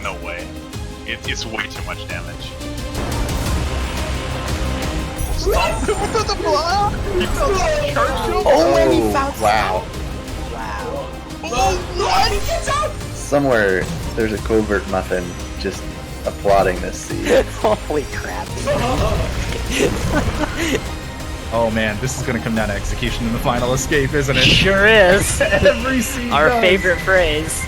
no way. It's way too much damage. Stop him with the block! He charged him! And he found wow. Wow. Oh, no! And he gets out! Somewhere there's a covert muffin just applauding this scene. Holy crap. Oh man, this is gonna come down to execution in the final escape, isn't it? Sure is. Every scene Our does. favorite phrase.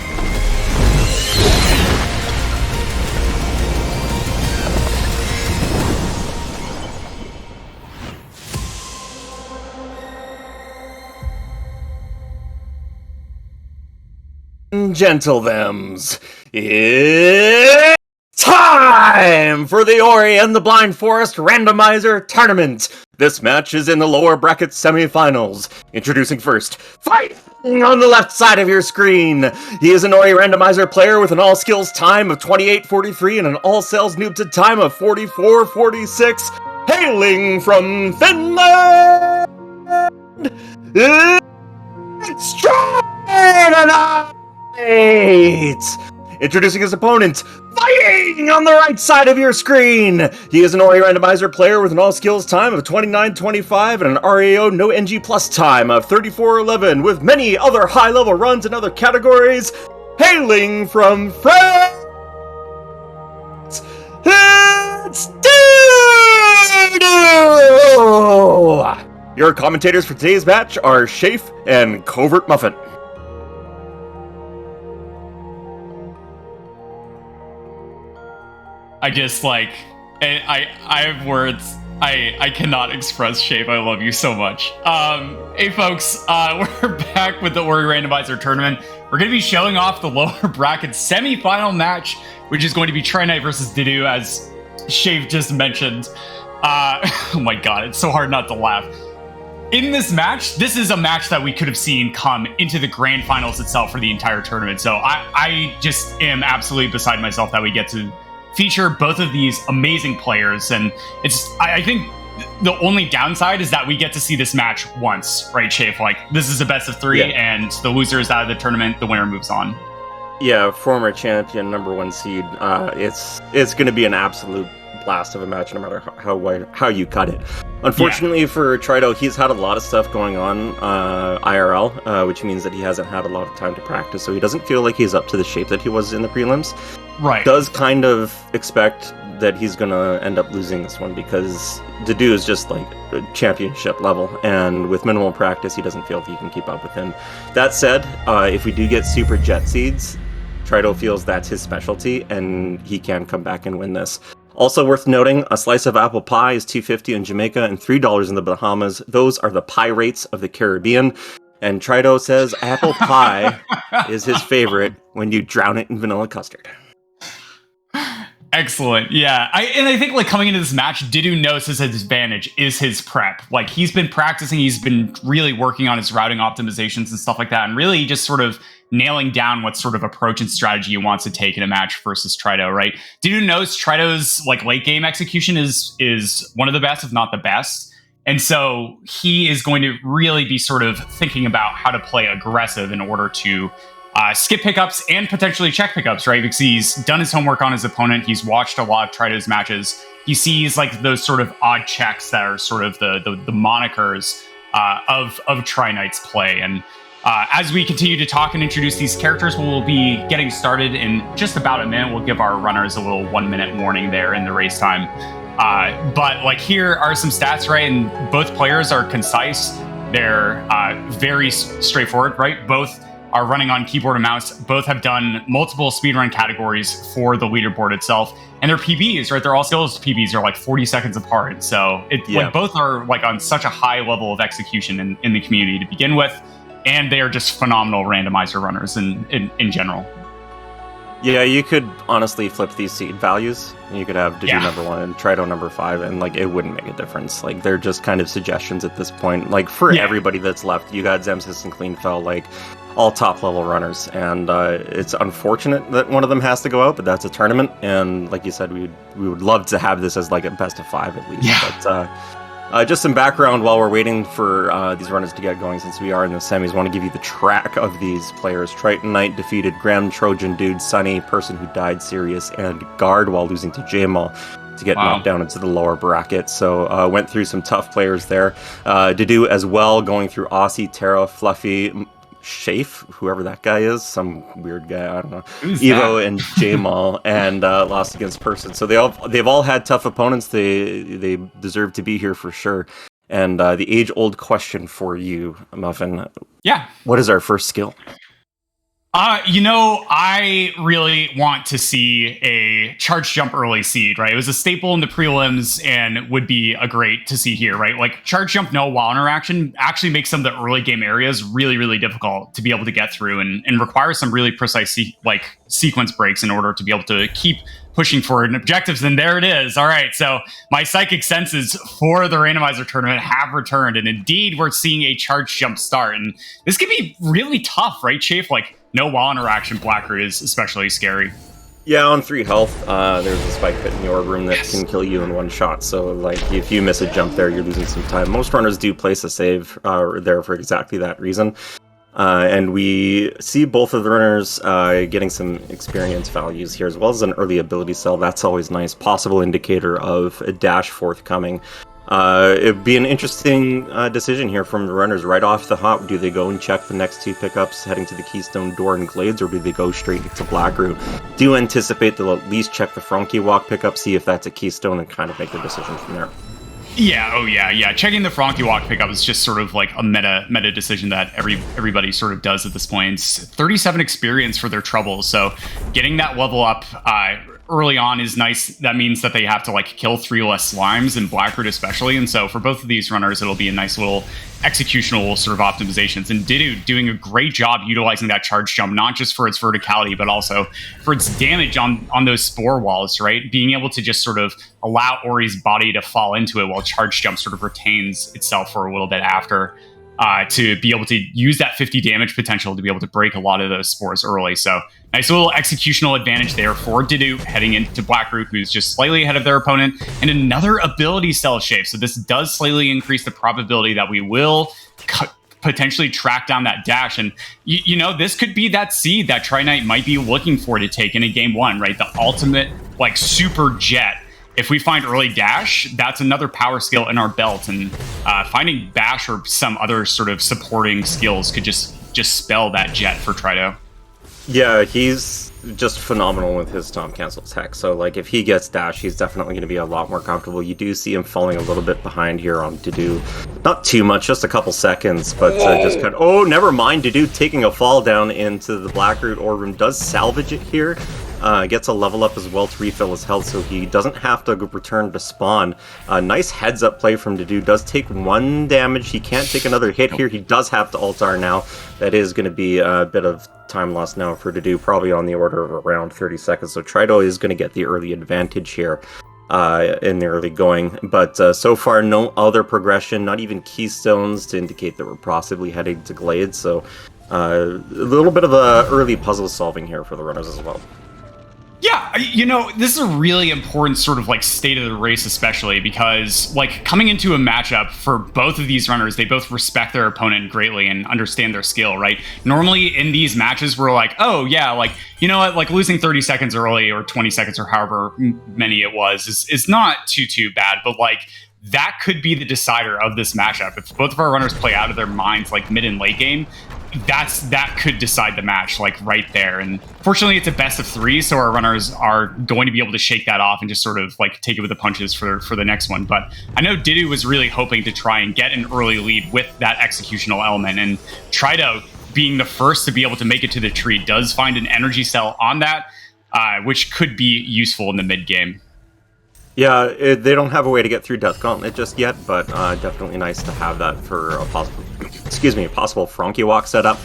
Gentle thems, it's time for the Ori and the Blind Forest Randomizer Tournament. This match is in the lower bracket semifinals. Introducing first, fighting on the left side of your screen. He is an Ori Randomizer player with an all-skills time of 28:43 and an all-sales noobted time of 44:46. Hailing from Finland, it's Trinidad! Introducing his opponent, fighting on the right side of your screen. He is an Ori Randomizer player with an all-skills time of 29:25 and an RAO no NG plus time of 34:11, with many other high-level runs in other categories. Hailing from France, it's LostDedew! Your commentators for today's match are Shafe and Covert Muffin. I just, like, I have words. I cannot express Shape. I love you so much. Hey, folks, we're back with the Ori Randomizer Tournament. We're going to be showing off the lower bracket semi-final match, which is going to be Trinite versus Dedew, as Shape just mentioned. Oh my god, it's so hard not to laugh. In this match, this is a match that we could have seen come into the grand finals itself for the entire tournament. So I just am absolutely beside myself that we get to feature both of these amazing players, and I think the only downside is that we get to see this match once, right, Shafe? Like, this is a best of three, and the loser is out of the tournament, the winner moves on. Yeah, former champion, #1 seed. It's going to be an absolute blast of a match, no matter how you cut it. Unfortunately for Trito, he's had a lot of stuff going on IRL, which means that he hasn't had a lot of time to practice, so he doesn't feel like he's up to the shape that he was in the prelims. Right. Does kind of expect that he's going to end up losing this one, because Dedew is just like championship level, and with minimal practice, he doesn't feel that he can keep up with him. That said, if we do get super jet seeds, Trito feels that's his specialty, and he can come back and win this. Also worth noting, a slice of apple pie is $2.50 in Jamaica and $3 in the Bahamas. Those are the pie rates of the Caribbean. And Trito says apple pie is his favorite when you drown it in vanilla custard. Excellent. Yeah. I think, like, coming into this match, Dedew knows his advantage is his prep. Like, he's been practicing, he's been really working on his routing optimizations and stuff like that, and really just sort of nailing down what sort of approach and strategy he wants to take in a match versus Trito, right? Dedew knows Trito's, like, late game execution is one of the best, if not the best. And so he is going to really be sort of thinking about how to play aggressive in order to skip pickups and potentially check pickups, right? Because he's done his homework on his opponent. He's watched a lot of Trito's matches. He sees, like, those sort of odd checks that are sort of the monikers of Trinite's play. And as we continue to talk and introduce these characters, we'll be getting started in just about a minute. We'll give our runners a little 1-minute warning there in the race time. But, like, here are some stats, right? And both players are concise. They're very straightforward, right? Both are running on keyboard and mouse. Both have done multiple speedrun categories for the leaderboard itself. And their PBs, right? They're all skills PBs are like 40 seconds apart. So like, both are, like, on such a high level of execution in the community to begin with. And they are just phenomenal randomizer runners in general. Yeah, you could honestly flip these seed values, and you could have Dedew #1 and Trito #5, and, like, it wouldn't make a difference. Like, they're just kind of suggestions at this point. Like, for everybody that's left, you got Zemsys and Cleanfell, like, all top-level runners, and it's unfortunate that one of them has to go out, but that's a tournament, and like you said, we would love to have this as, like, a best-of-5 at least. But Just some background while we're waiting for these runners to get going, since we are in the semis. I want to give you the track of these players. Triton Knight defeated Graham Trojan Dude, Sunny, person who died Sirius, and Guard while losing to J-Mal to get knocked down into the lower bracket. So went through some tough players there. Dedew as well, going through Aussie, Terra, Fluffy, Shafe, whoever that guy is, some weird guy, I don't know. Who's Evo that? and J-Mal, and lost against Person. So they've all had tough opponents. They deserve to be here for sure. And the age-old question for you, Muffin. Yeah. What is our first skill? I really want to see a charge jump early seed, right? It was a staple in the prelims and would be a great to see here, right? Like charge jump, no wall interaction actually makes some of the early game areas really, really difficult to be able to get through and requires some really precise sequence breaks in order to be able to keep pushing forward and objectives. And there it is. All right. So my psychic senses for the randomizer tournament have returned. And indeed, we're seeing a charge jump start. And this can be really tough, right, Chafe? Like, no wall interaction, Blackroot is especially scary. Yeah, on 3 health, there's a spike pit in the orb room that can kill you in one shot. So, like, if you miss a jump there, you're losing some time. Most runners do place a save there for exactly that reason. And we see both of the runners getting some experience values here, as well as an early ability cell. That's always nice. Possible indicator of a dash forthcoming. It'd be an interesting decision here from the runners right off the hop. Do they go and check the next 2 pickups heading to the Keystone Door and Glades, or do they go straight into Blackroot? Do anticipate they'll at least check the Frankie Walk pickup, see if that's a Keystone, and kind of make the decision from there. Yeah. Checking the Frankie Walk pickup is just sort of like a meta decision that everybody sort of does at this point. It's 37 experience for their troubles, so getting that level up early on is nice. That means that they have to like kill 3 less slimes, and Blackroot especially. And so for both of these runners, it'll be a nice little executional sort of optimizations. And Dedew doing a great job utilizing that charge jump, not just for its verticality, but also for its damage on those spore walls, right? Being able to just sort of allow Ori's body to fall into it while charge jump sort of retains itself for a little bit after. To be able to use that 50 damage potential to be able to break a lot of those spores early. So nice little executional advantage there for Dedew heading into Blackroot, who's just slightly ahead of their opponent, and another ability cell shape. So this does slightly increase the probability that we will potentially track down that dash. And this could be that seed that Tri-Knight might be looking for to take in a game 1, right? The ultimate like super jet. If we find early dash, that's another power skill in our belt, and finding bash or some other sort of supporting skills could just spell that jet for Trido. Yeah, he's just phenomenal with his Tom Cancel tech. So, like, if he gets dash, he's definitely going to be a lot more comfortable. You do see him falling a little bit behind here on Dedew. Not too much, just a couple seconds, but just kind of... Oh, never mind. Dedew taking a fall down into the Blackroot orb room does salvage it here. Gets a level up as well to refill his health, so he doesn't have to return to spawn. Nice heads-up play from Dedew. Does take 1 damage. He can't take another hit here. He does have to ult-R now. That is going to be a bit of time lost now for Dedew, probably on the order of around 30 seconds. So Trido is going to get the early advantage here in the early going. But so far, no other progression, not even keystones to indicate that we're possibly heading to Glades. So a little bit of a early puzzle solving here for the runners as well. Yeah, this is a really important sort of like state of the race, especially because like coming into a matchup for both of these runners, they both respect their opponent greatly and understand their skill, right? Normally in these matches, we're like, oh yeah, like, you know what, like losing 30 seconds early or 20 seconds or however many it was is not too bad, but like that could be the decider of this matchup. If both of our runners play out of their minds like mid and late game, that could decide the match, like right there. And fortunately, it's a best of 3, so our runners are going to be able to shake that off and just sort of like take it with the punches for the next one. But I know Dedew was really hoping to try and get an early lead with that executional element, and Trido being the first to be able to make it to the tree does find an energy cell on that, which could be useful in the mid game. Yeah, they don't have a way to get through Death Gauntlet just yet, but definitely nice to have that for a possible Frankie Walk setup,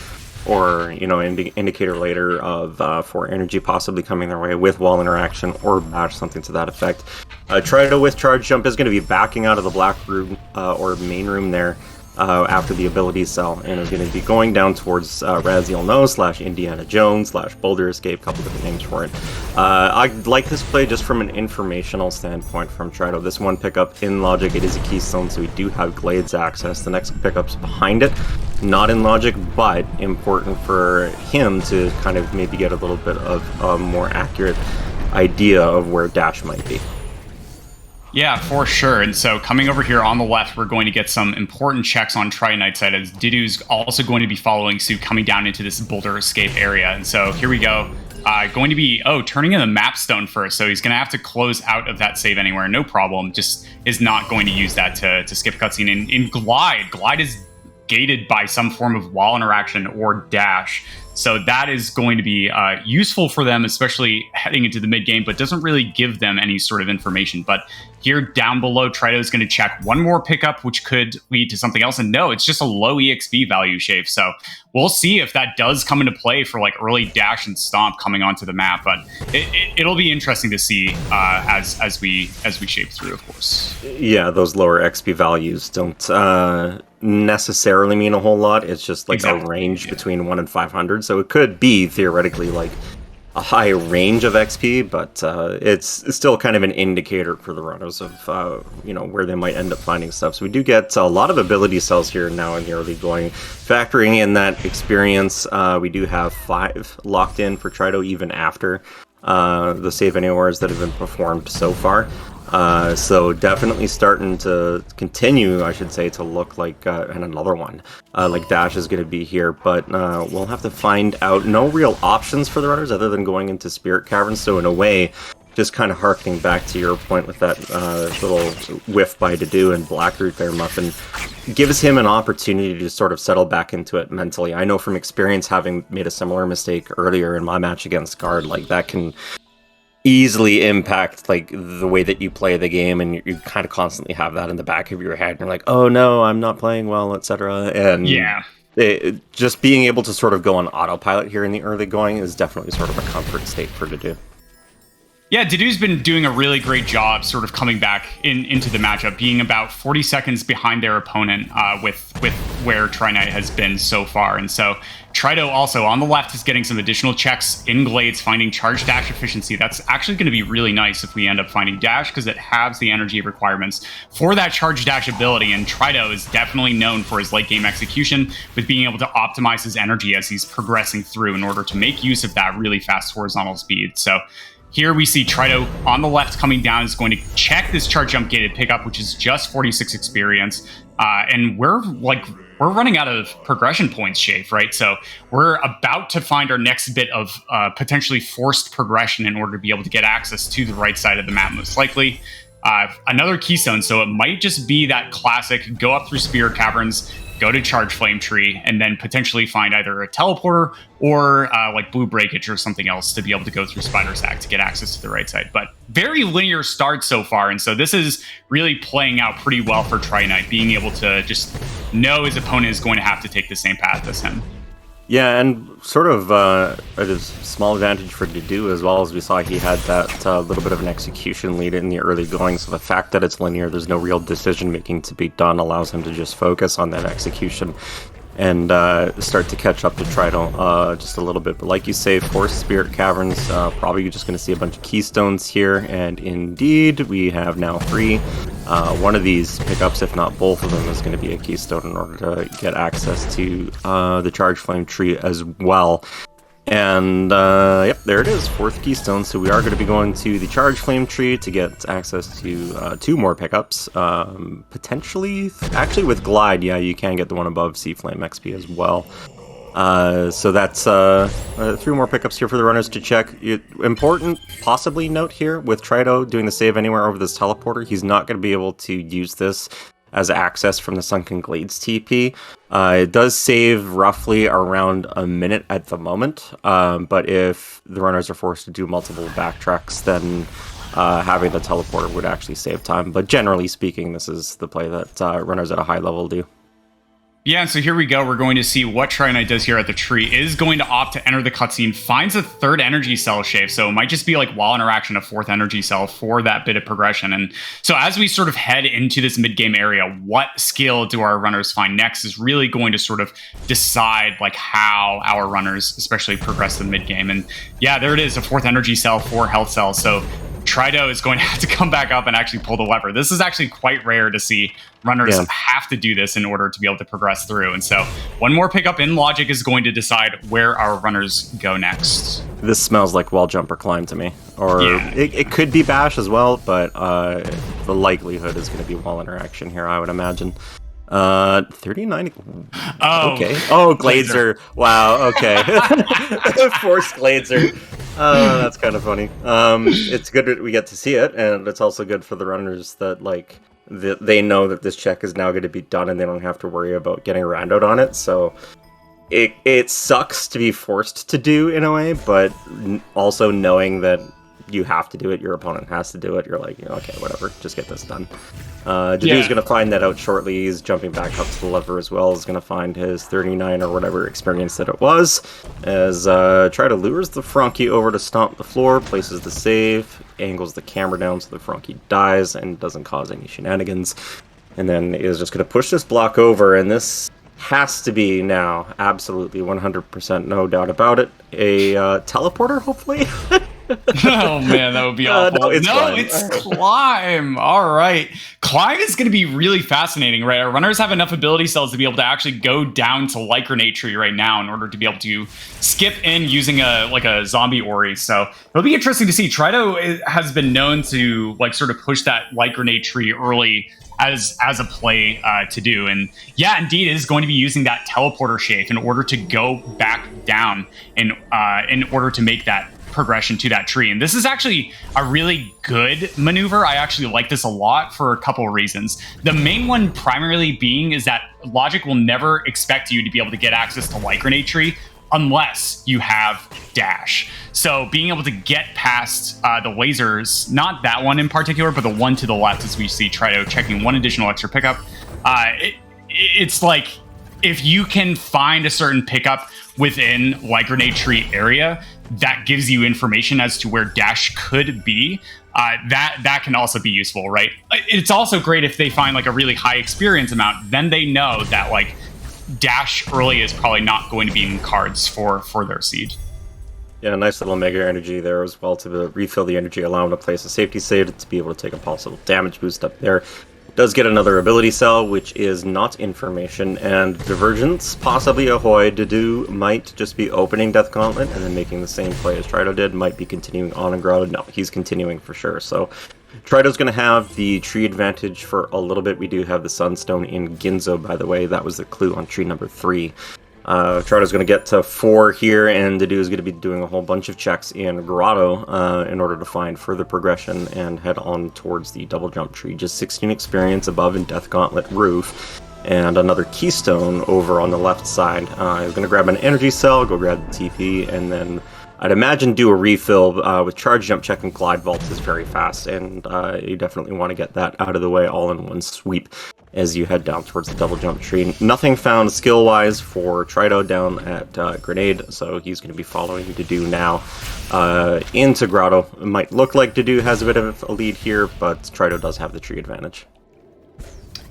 or indicator later of for energy possibly coming their way with wall interaction or bash, something to that effect. Trido with charge jump is going to be backing out of the black room or main room there. after the ability cell, and is going to be going down towards Raziel No / Indiana Jones / Boulder Escape, a couple different names for it. I like this play just from an informational standpoint from Trido. This one pickup in Logic, it is a keystone, so we do have Glades access. The next pickup's behind it, not in Logic, but important for him to kind of maybe get a little bit of a more accurate idea of where Dash might be. Yeah, for sure. And so coming over here on the left, we're going to get some important checks on Tri-Knight's side, as Dedew's also going to be following suit coming down into this Boulder Escape area. And so here we go. Going to be, turning in the map stone first. So he's going to have to close out of that save anywhere. No problem. Just is not going to use that to skip cutscene. In Glide, Glide is gated by some form of wall interaction or dash. So that is going to be useful for them, especially heading into the mid game, but doesn't really give them any sort of information. But here down below, Trido is going to check one more pickup, which could lead to something else. And no, it's just a low EXP value shave. So we'll see if that does come into play for like early dash and stomp coming onto the map. But it'll be interesting to see as we shape through, of course. Yeah, those lower XP values don't necessarily mean a whole lot. It's just like a range between 1 and 500. So it could be theoretically like a high range of XP, but it's still kind of an indicator for the runners of where they might end up finding stuff. So we do get a lot of ability cells here now in the early going. Factoring in that experience, we do have 5 locked in for Trido even after the save anywheres that have been performed so far. So definitely starting to continue, I should say, to look like, and another one, like Dash is going to be here, but we'll have to find out. No real options for the runners other than going into Spirit Caverns, so in a way, just kind of harkening back to your point with that little whiff by Dedue and Blackroot there, Muffin, gives him an opportunity to sort of settle back into it mentally. I know from experience, having made a similar mistake earlier in my match against Guard, like that can easily impact like the way that you play the game, and you kind of constantly have that in the back of your head, and you're like, oh no, I'm not playing well, etc. And yeah, just being able to sort of go on autopilot here in the early going is definitely sort of a comfort state for Dedue. Yeah, Dedue's been doing a really great job sort of coming back into the matchup, being about 40 seconds behind their opponent with where Tri-Knight has been so far. And so Trido also on the left is getting some additional checks in Glades, finding charge dash efficiency. That's actually going to be really nice if we end up finding dash, because it halves the energy requirements for that charge dash ability. And Trido is definitely known for his late game execution, with being able to optimize his energy as he's progressing through in order to make use of that really fast horizontal speed. So here we see Trido on the left coming down is going to check this charge jump gated pickup, which is just 46 experience. And we're running out of progression points, Shafe, right? So we're about to find our next bit of potentially forced progression in order to be able to get access to the right side of the map, most likely. Another keystone, so it might just be that classic go up through Spirit Caverns, go to Charge Flame Tree, and then potentially find either a teleporter or like Blue Breakage or something else to be able to go through Spider Sack to get access to the right side. But very linear start so far, and so this is really playing out pretty well for Tri-Knight, being able to just know his opponent is going to have to take the same path as him. Yeah, and sort of a small advantage for Dedue as well, as we saw he had that little bit of an execution lead in the early going, so the fact that it's linear, there's no real decision making to be done, allows him to just focus on that execution and start to catch up to Trido just a little bit. But like you say, Forced Spirit Caverns, probably just going to see a bunch of keystones here, and indeed we have now 3. One of these pickups, if not both of them, is going to be a keystone in order to get access to the Charge Flame Tree as well. And yep, there it is, 4th keystone. So we are going to be going to the Charge Flame Tree to get access to 2 more pickups. Potentially, actually with Glide, yeah, you can get the one above Sea Flame XP as well. So that's 3 more pickups here for the runners to check. Important, possibly note here, with Trido doing the save anywhere over this teleporter, he's not going to be able to use this as access from the Sunken Glades TP. It does save roughly around a minute at the moment, but if the runners are forced to do multiple backtracks, then having the teleporter would actually save time. But generally speaking, this is the play that runners at a high level do. Yeah, so here we go. We're going to see what Tri Knight does here at the tree. Is going to opt to enter the cutscene, finds a third energy cell shape. So it might just be like wall interaction, a fourth energy cell for that bit of progression. And so as we sort of head into this mid-game area, what skill do our runners find next is really going to sort of decide like how our runners especially progress the mid-game. And yeah, there it is, a fourth energy cell, 4 health cells. So Trido is going to have to come back up and actually pull the lever. This is actually quite rare to see runners have to do this in order to be able to progress through. And so one more pickup in logic is going to decide where our runners go next. This smells like wall jump or climb to me. Or it could be bash as well, but the likelihood is going to be wall interaction here, I would imagine. 39. Oh, okay. Oh, Glazer. Wow. Okay. Forced Glazer. That's kind of funny. It's good that we get to see it, and it's also good for the runners that like they know that this check is now going to be done, and they don't have to worry about getting randoed on it. So it sucks to be forced to do in a way, but also knowing that you have to do it, your opponent has to do it, you're like, okay, whatever, just get this done. Dedew's going to find that out shortly. He's jumping back up to the lever as well. He's going to find his 39 or whatever experience that it was. As try to lures the Frankie over to stomp the floor, places the save, angles the camera down so the Frankie dies and doesn't cause any shenanigans. And then is just going to push this block over, and this has to be now, absolutely 100%, no doubt about it, a teleporter, hopefully? Oh man, that would be awful. No, it's climb. It's climb. All right. Climb is going to be really fascinating, right? Our runners have enough ability cells to be able to actually go down to Light Grenade Tree right now in order to be able to skip in using a zombie Ori. So it'll be interesting to see. Trido has been known to like sort of push that Light Grenade Tree early as a play to do. And yeah, indeed, it is going to be using that teleporter shape in order to go back down in order to make that progression to that tree. And this is actually a really good maneuver. I actually like this a lot for a couple of reasons. The main one primarily being is that logic will never expect you to be able to get access to Light Grenade Tree unless you have dash. So being able to get past the lasers, not that one in particular, but the one to the left, as we see Trido checking one additional extra pickup, it's like if you can find a certain pickup within Light Grenade Tree area that gives you information as to where dash could be, that can also be useful, right? It's also great if they find like a really high experience amount, then they know that like dash early is probably not going to be in cards for their seed. Yeah, nice little mega energy there as well to refill the energy, allow him to place a safety save to be able to take a possible damage boost up there. Does get another ability cell, which is not information, and Divergence, possibly Ahoy. Dedue might just be opening Death Gauntlet and then making the same play as Trido did, might be continuing on and Grotto. No, he's continuing for sure. So Trido's going to have the tree advantage for a little bit. We do have the Sunstone in Ginzo, by the way. That was the clue on tree number 3. Trido's going to get to 4 here, and Dedue is going to be doing a whole bunch of checks in Grotto in order to find further progression and head on towards the double jump tree. Just 16 experience above in Death Gauntlet Roof, and another Keystone over on the left side. He's going to grab an energy cell, go grab the TP, and then I'd imagine do a refill with charge jump check, and glide vault is very fast, and you definitely want to get that out of the way all in one sweep as you head down towards the double jump tree. Nothing found skill-wise for Trido down at Grenade, so he's going to be following Dedue now into Grotto. It might look like Dedue has a bit of a lead here, but Trido does have the tree advantage.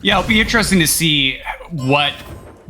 Yeah, it'll be interesting to see what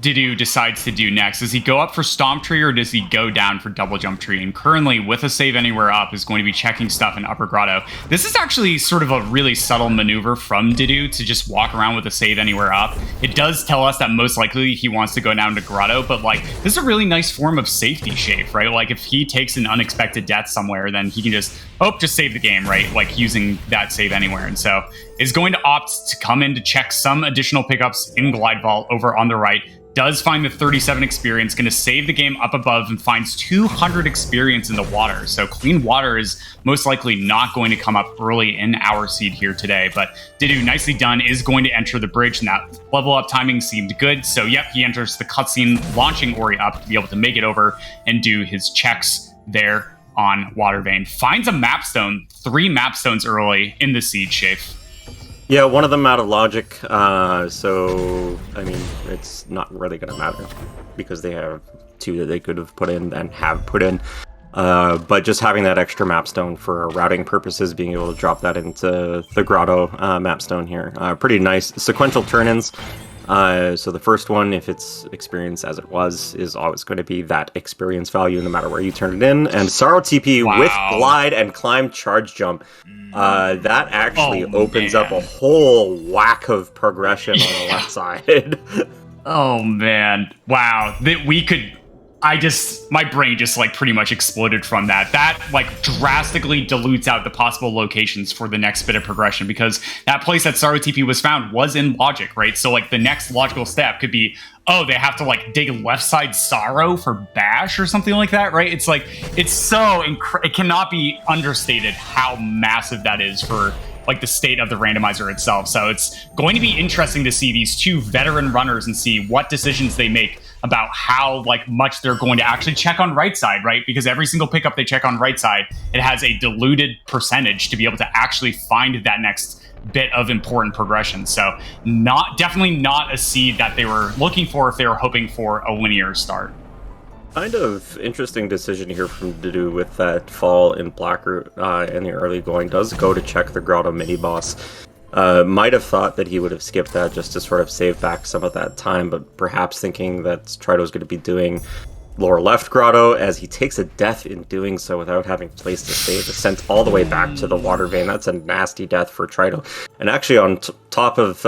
Dedue decides to do next. Does he go up for Stomp Tree or does he go down for Double Jump Tree? And currently, with a save anywhere up, is going to be checking stuff in Upper Grotto. This is actually sort of a really subtle maneuver from Dedue to just walk around with a save anywhere up. It does tell us that most likely he wants to go down to Grotto, but like this is a really nice form of safety shape, right? Like if he takes an unexpected death somewhere, then he can just save the game, right? Like using that save anywhere. And so is going to opt to come in to check some additional pickups in Glide Vault over on the right. Does find the 37 experience, going to save the game up above and finds 200 experience in the water. So clean water is most likely not going to come up early in our seed here today. But Dedue, nicely done, is going to enter the bridge, and that level up timing seemed good. So yep, he enters the cutscene, launching Ori up to be able to make it over and do his checks there on Water Vein. Finds a mapstone, 3 mapstones early in the seed shape. Yeah, one of them out of logic, so, I mean, it's not really going to matter, because they have 2 that they could have put in and have put in. But just having that extra map stone for routing purposes, being able to drop that into the grotto map stone here. Pretty nice sequential turn-ins. So the first one, if it's experience as it was, is always going to be that experience value no matter where you turn it in. And Sorrow TP with glide and climb charge jump. That actually opens up a whole whack of progression on the left side. Oh man. Wow. That we could my brain just like pretty much exploded from that. That like drastically dilutes out the possible locations for the next bit of progression, because that place that Sorrow TP was found was in logic, right? So like the next logical step could be, oh, they have to like dig left side Sorrow for Bash or something like that, right? It's like, it's so, it cannot be understated how massive that is for like the state of the randomizer itself. So it's going to be interesting to see these 2 veteran runners and see what decisions they make about how like much they're going to actually check on right side, right? Because every single pickup they check on right side, it has a diluted percentage to be able to actually find that next bit of important progression. So definitely not a seed that they were looking for if they were hoping for a linear start. Kind of interesting decision here from Dedew with that fall in Blackroot in the early going. Does go to check the Grotto mini-boss. Might have thought that he would have skipped that just to sort of save back some of that time, but perhaps thinking that Trido's going to be doing lower left Grotto, as he takes a death in doing so without having place to save, is sent all the way back to the water vein. That's a nasty death for Trido. And actually on top of,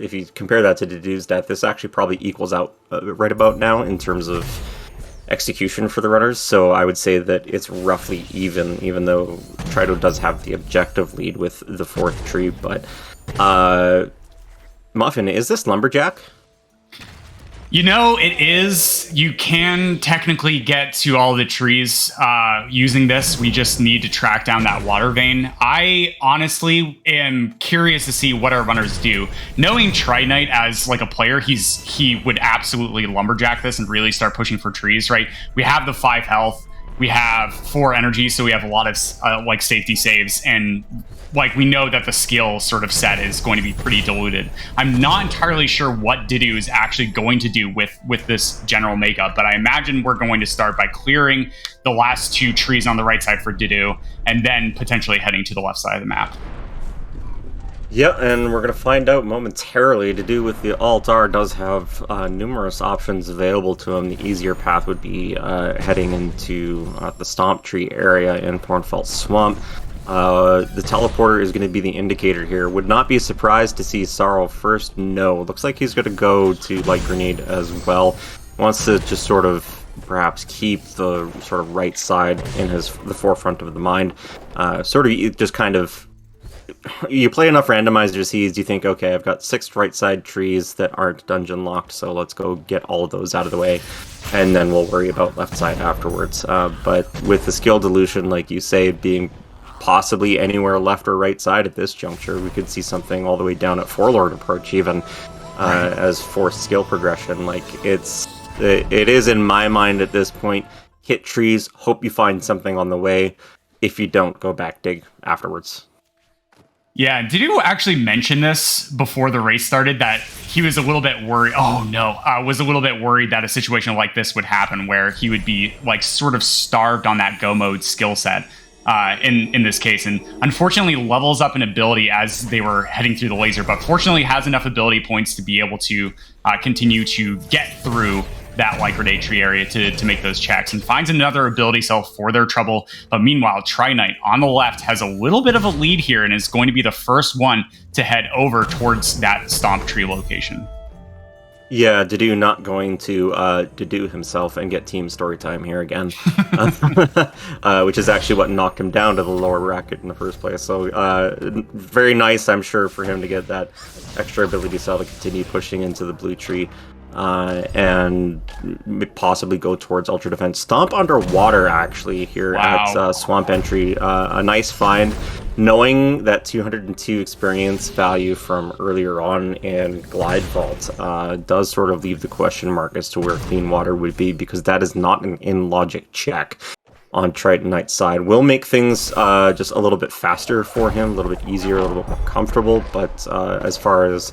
if you compare that to Dedew's death, this actually probably equals out right about now in terms of execution for the runners, so I would say that it's roughly even though Trido does have the objective lead with the 4th tree. But Muffin, is this Lumberjack? You know, it is. You can technically get to all the trees using this. We just need to track down that water vein. I honestly am curious to see what our runners do. Knowing Tri-Knight as like a player, he would absolutely lumberjack this and really start pushing for trees, right? We have the 5 health. We have 4 energy, so we have a lot of like safety saves, and like we know that the skill sort of set is going to be pretty diluted. I'm not entirely sure what Dedew is actually going to do with this general makeup, but I imagine we're going to start by clearing the last 2 trees on the right side for Dedew, and then potentially heading to the left side of the map. Yeah, and we're going to find out momentarily. Dedew with the Alt-R does have numerous options available to him. The easier path would be heading into the Stomp Tree area in Thornfelt Swamp. The teleporter is going to be the indicator here. Would not be surprised to see Sorrow first. No, looks like he's going to go to Light Grenade as well. Wants to just sort of perhaps keep the sort of right side in the forefront of the mind. Sort of just kind of, you play enough randomizer seeds, you think, okay, I've got 6 right side trees that aren't dungeon locked, so let's go get all of those out of the way, and then we'll worry about left side afterwards. But with the skill dilution, like you say, being possibly anywhere left or right side at this juncture, we could see something all the way down at Forlord approach even as forced skill progression. Like it is in my mind at this point, hit trees, hope you find something on the way. If you don't, go back dig afterwards. Yeah, did you actually mention this before the race started, that he was a little bit worried? Oh no, was a little bit worried that a situation like this would happen where he would be like sort of starved on that go mode skill set in this case, and unfortunately levels up an ability as they were heading through the laser, but fortunately has enough ability points to be able to continue to get through that Light Grenade tree area to make those checks, and finds another ability cell for their trouble. But meanwhile, Tri-Knight on the left has a little bit of a lead here and is going to be the first one to head over towards that Stomp Tree location. Yeah, Dedew not going to Dedew himself and get team story time here again, which is actually what knocked him down to the lower bracket in the first place. So very nice, I'm sure, for him to get that extra ability cell to continue pushing into the blue tree. And possibly go towards Ultra Defense. Stomp underwater, actually, here at Swamp Entry. A nice find, knowing that 202 experience value from earlier on in Glide Vault does sort of leave the question mark as to where Clean Water would be, because that is not an in-logic check. on Triton Knight's side. Will make things just a little bit faster for him, a little bit easier, a little bit more comfortable, but as far as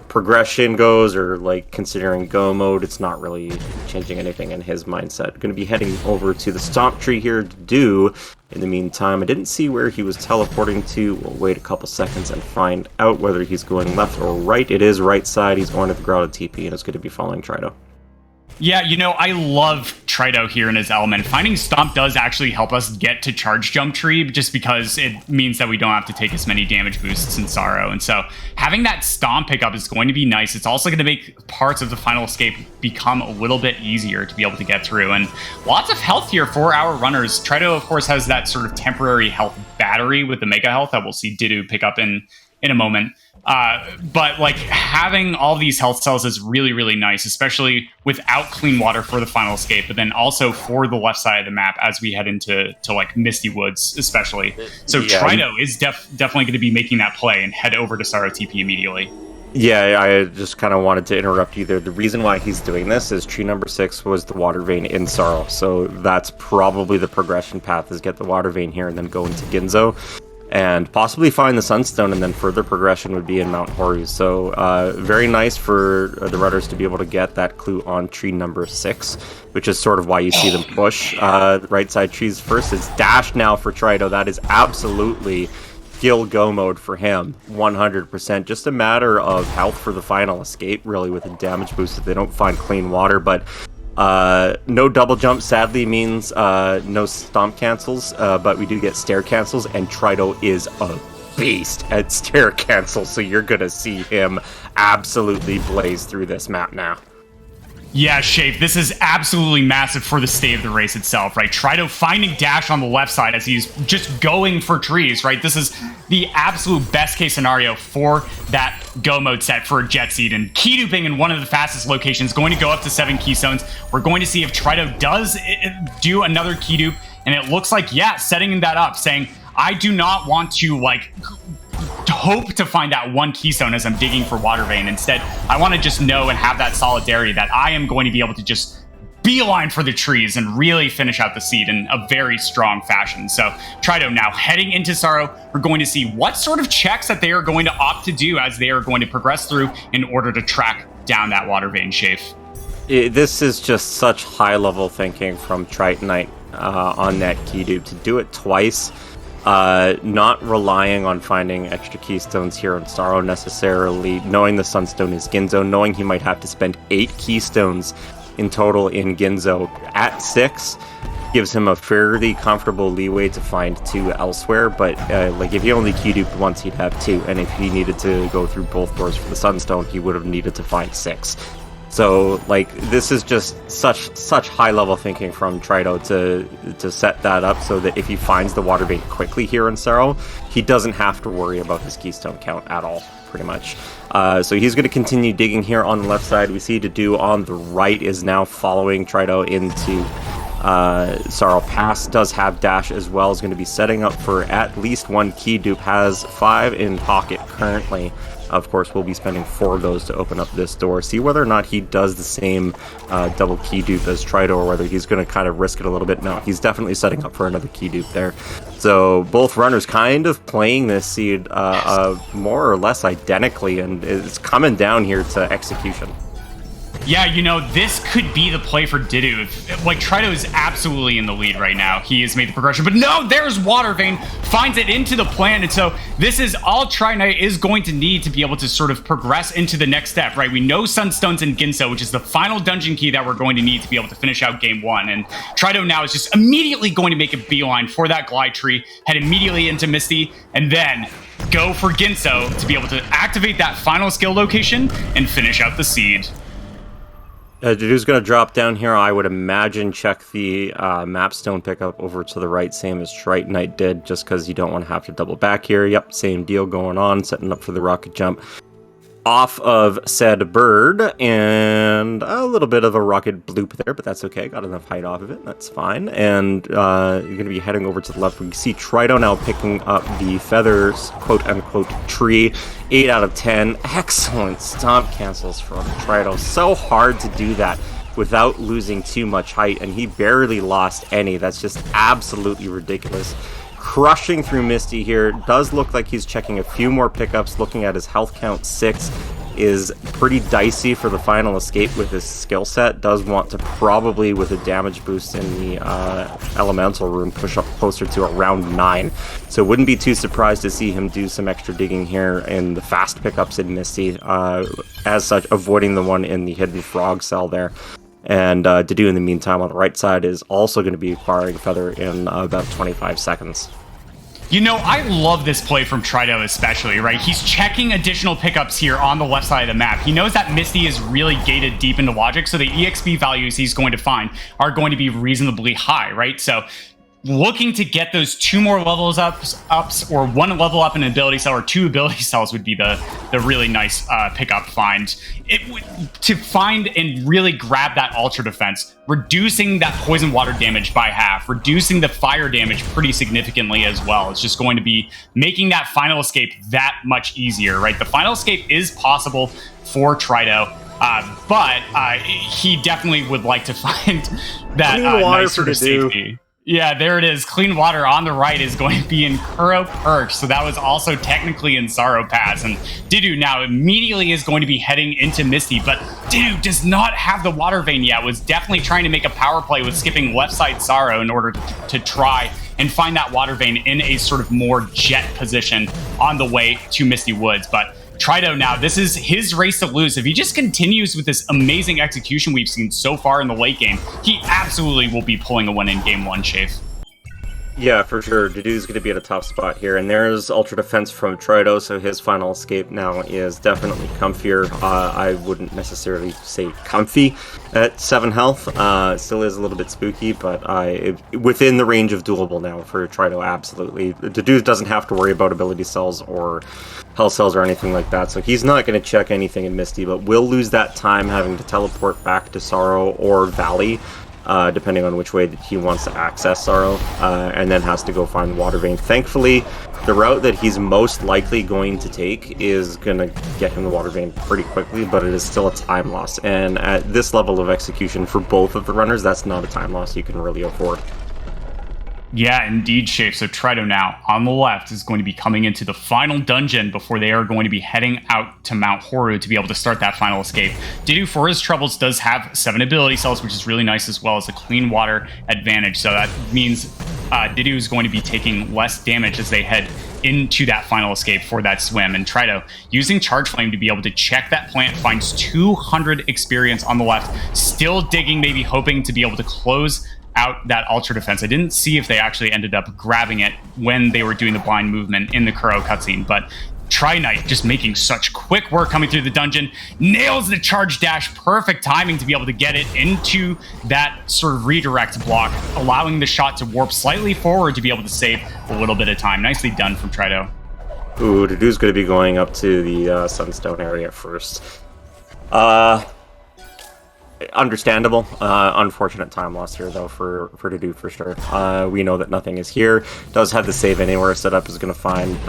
progression goes, or like considering go mode, it's not really changing anything in his mindset. Going to be heading over to the Stomp Tree here to do. In the meantime, I didn't see where he was teleporting to. We'll wait a couple seconds and find out whether he's going left or right. It is right side. He's going to the Grotto TP and is going to be following Trido. Yeah, you know, I love Trido here in his element. Finding Stomp does actually help us get to Charge Jump Tree, just because it means that we don't have to take as many damage boosts in Sorrow. And so having that Stomp pickup is going to be nice. It's also going to make parts of the final escape become a little bit easier to be able to get through. And lots of health here for our runners. Trido, of course, has that sort of temporary health battery with the Mega Health that we'll see Dedew pick up in a moment. But like having all these health cells is really, really nice, especially without clean water for the final escape, but then also for the left side of the map as we head into like Misty Woods, especially. So yeah, Trido is definitely going to be making that play and head over to Sorrow TP immediately. Yeah, I just kind of wanted to interrupt you there. The reason why he's doing this is tree number 6 was the water vein in Sorrow, so that's probably the progression path, is get the water vein here and then go into Ginzo. And possibly find the Sunstone, and then further progression would be in Mount Horu. So very nice for the runners to be able to get that clue on tree number 6, which is sort of why you see them push the right side trees first. It's dash now for Trido. That is absolutely skill go mode for him, 100%. Just a matter of health for the final escape, really, with a damage boost if they don't find clean water. But no double jump sadly means no stomp cancels, but we do get stair cancels, and Trido is a beast at stair cancels, so you're gonna see him absolutely blaze through this map now. Yeah, Shape, this is absolutely massive for the state of the race itself, right? Trido finding Dash on the left side as he's just going for trees, right? This is the absolute best case scenario for that go mode set for a jet seed, and key duping in one of the fastest locations, going to go up to 7 keystones. We're going to see if Trido does do another key dupe, and it looks like, yeah, setting that up, saying, I do not want to, like, hope to find that one keystone as I'm digging for water vein. Instead, I want to just know and have that solidarity that I am going to be able to just beeline for the trees and really finish out the seed in a very strong fashion. So Trido now heading into Sorrow. We're going to see what sort of checks that they are going to opt to do as they are going to progress through in order to track down that water vein, Shafe. This is just such high-level thinking from Tritonite on that key dupe to do it twice. Not relying on finding extra keystones here in Sorrow necessarily, knowing the Sunstone is Ginzo, knowing he might have to spend 8 keystones in total in Ginzo at 6, gives him a fairly comfortable leeway to find 2 elsewhere. But like if he only key duped once, he'd have 2, and if he needed to go through both doors for the Sunstone, he would have needed to find 6. So, like, this is just such high-level thinking from Trido to set that up so that if he finds the water vein quickly here in Sorrow, he doesn't have to worry about his keystone count at all, pretty much. So he's going to continue digging here on the left side. We see Dedew on the right is now following Trido into Sorrow Pass. Does have dash as well. Is going to be setting up for at least 1 key dupe. Has 5 in pocket currently. Of course, we'll be spending 4 of those to open up this door. See whether or not he does the same double key dupe as Trido, or whether he's going to kind of risk it a little bit. No, he's definitely setting up for another key dupe there. So both runners kind of playing this seed more or less identically, and it's coming down here to execution. Yeah, you know, this could be the play for Dedew. Like, Trido is absolutely in the lead right now. He has made the progression, but no, there's Water Vein, finds it into the plant, and so this is all Tri-Knight is going to need to be able to sort of progress into the next step, right? We know Sunstone's in Ginso, which is the final dungeon key that we're going to need to be able to finish out game 1, and Trido now is just immediately going to make a beeline for that glide tree, head immediately into Misty, and then go for Ginso to be able to activate that final skill location and finish out the seed. Dedew's going to drop down here. I would imagine check the Mapstone pickup over to the right, same as Tritonite did, just because you don't want to have to double back here. Yep, same deal going on, setting up for the rocket jump off of said bird, and a little bit of a rocket bloop there, but that's okay. Got enough height off of it. That's fine. And you're going to be heading over to the left. We see Trido now picking up the feathers, quote-unquote, tree. 8 out of 10. Excellent stomp cancels from Trido. So hard to do that without losing too much height, and he barely lost any. That's just absolutely ridiculous. Crushing through Misty here. Does look like he's checking a few more pickups. Looking at his health count, 6 is pretty dicey for the final escape with his skill set. Does want to probably, with a damage boost in the elemental room, push up closer to around 9. So wouldn't be too surprised to see him do some extra digging here in the fast pickups in Misty. As such, avoiding the one in the hidden frog cell there. And Dedew, in the meantime, on the right side, is also going to be acquiring Feather in about 25 seconds. You know, I love this play from Trido especially, right? He's checking additional pickups here on the left side of the map. He knows that Misty is really gated deep into logic, so the EXP values he's going to find are going to be reasonably high, right? So looking to get those 2 more levels ups, or 1 level up in an ability cell, or 2 ability cells would be the really nice pickup find. To find and really grab that ultra defense, reducing that poison water damage by half, reducing the fire damage pretty significantly as well. It's just going to be making that final escape that much easier, right? The final escape is possible for Trido, but he definitely would like to find that nice sort of safety. Yeah, there it is. Clean water on the right is going to be in Kuro Perch. So that was also technically in Sorrow Pass. And Dedew now immediately is going to be heading into Misty. But Dedew does not have the water vein yet. Was definitely trying to make a power play with skipping left side Sorrow in order to try and find that water vein in a sort of more jet position on the way to Misty Woods. But Trido now, this is his race to lose. If he just continues with this amazing execution we've seen so far in the late game, he absolutely will be pulling a win in game 1, Shafe. Yeah, for sure. Dedew's going to be at a tough spot here, and there's Ultra Defense from Trido, so his final escape now is definitely comfier. I wouldn't necessarily say comfy at 7 health. Still is a little bit spooky, but within the range of doable now for Trido, absolutely. Dedew doesn't have to worry about ability cells or health cells or anything like that, so he's not going to check anything in Misty, but will lose that time having to teleport back to Sorrow or Valley, depending on which way that he wants to access Sorrow, and then has to go find Water Vein. Thankfully, the route that he's most likely going to take is going to get him the Water Vein pretty quickly, but it is still a time loss, and at this level of execution for both of the runners, that's not a time loss you can really afford. Yeah, indeed, Shafe. So Trido now, on the left, is going to be coming into the final dungeon before they are going to be heading out to Mount Horu to be able to start that final escape. Dedew, for his troubles, does have 7 ability cells, which is really nice, as well as a clean water advantage. So that means Dedew is going to be taking less damage as they head into that final escape for that swim. And Trido, using Charge Flame to be able to check that plant, finds 200 experience on the left, still digging, maybe hoping to be able to close out that ultra defense. I didn't see if they actually ended up grabbing it when they were doing the blind movement in the Kuro cutscene, but Tri-Knight just making such quick work coming through the dungeon, nails the charge dash, perfect timing to be able to get it into that sort of redirect block, allowing the shot to warp slightly forward to be able to save a little bit of time. Nicely done from Trido. Ooh, Dedew's going to be going up to the Sunstone area first. Understandable. Unfortunate time loss here, though, for Dedew, for sure. We know that nothing is here. Does have the save anywhere set up, is going to find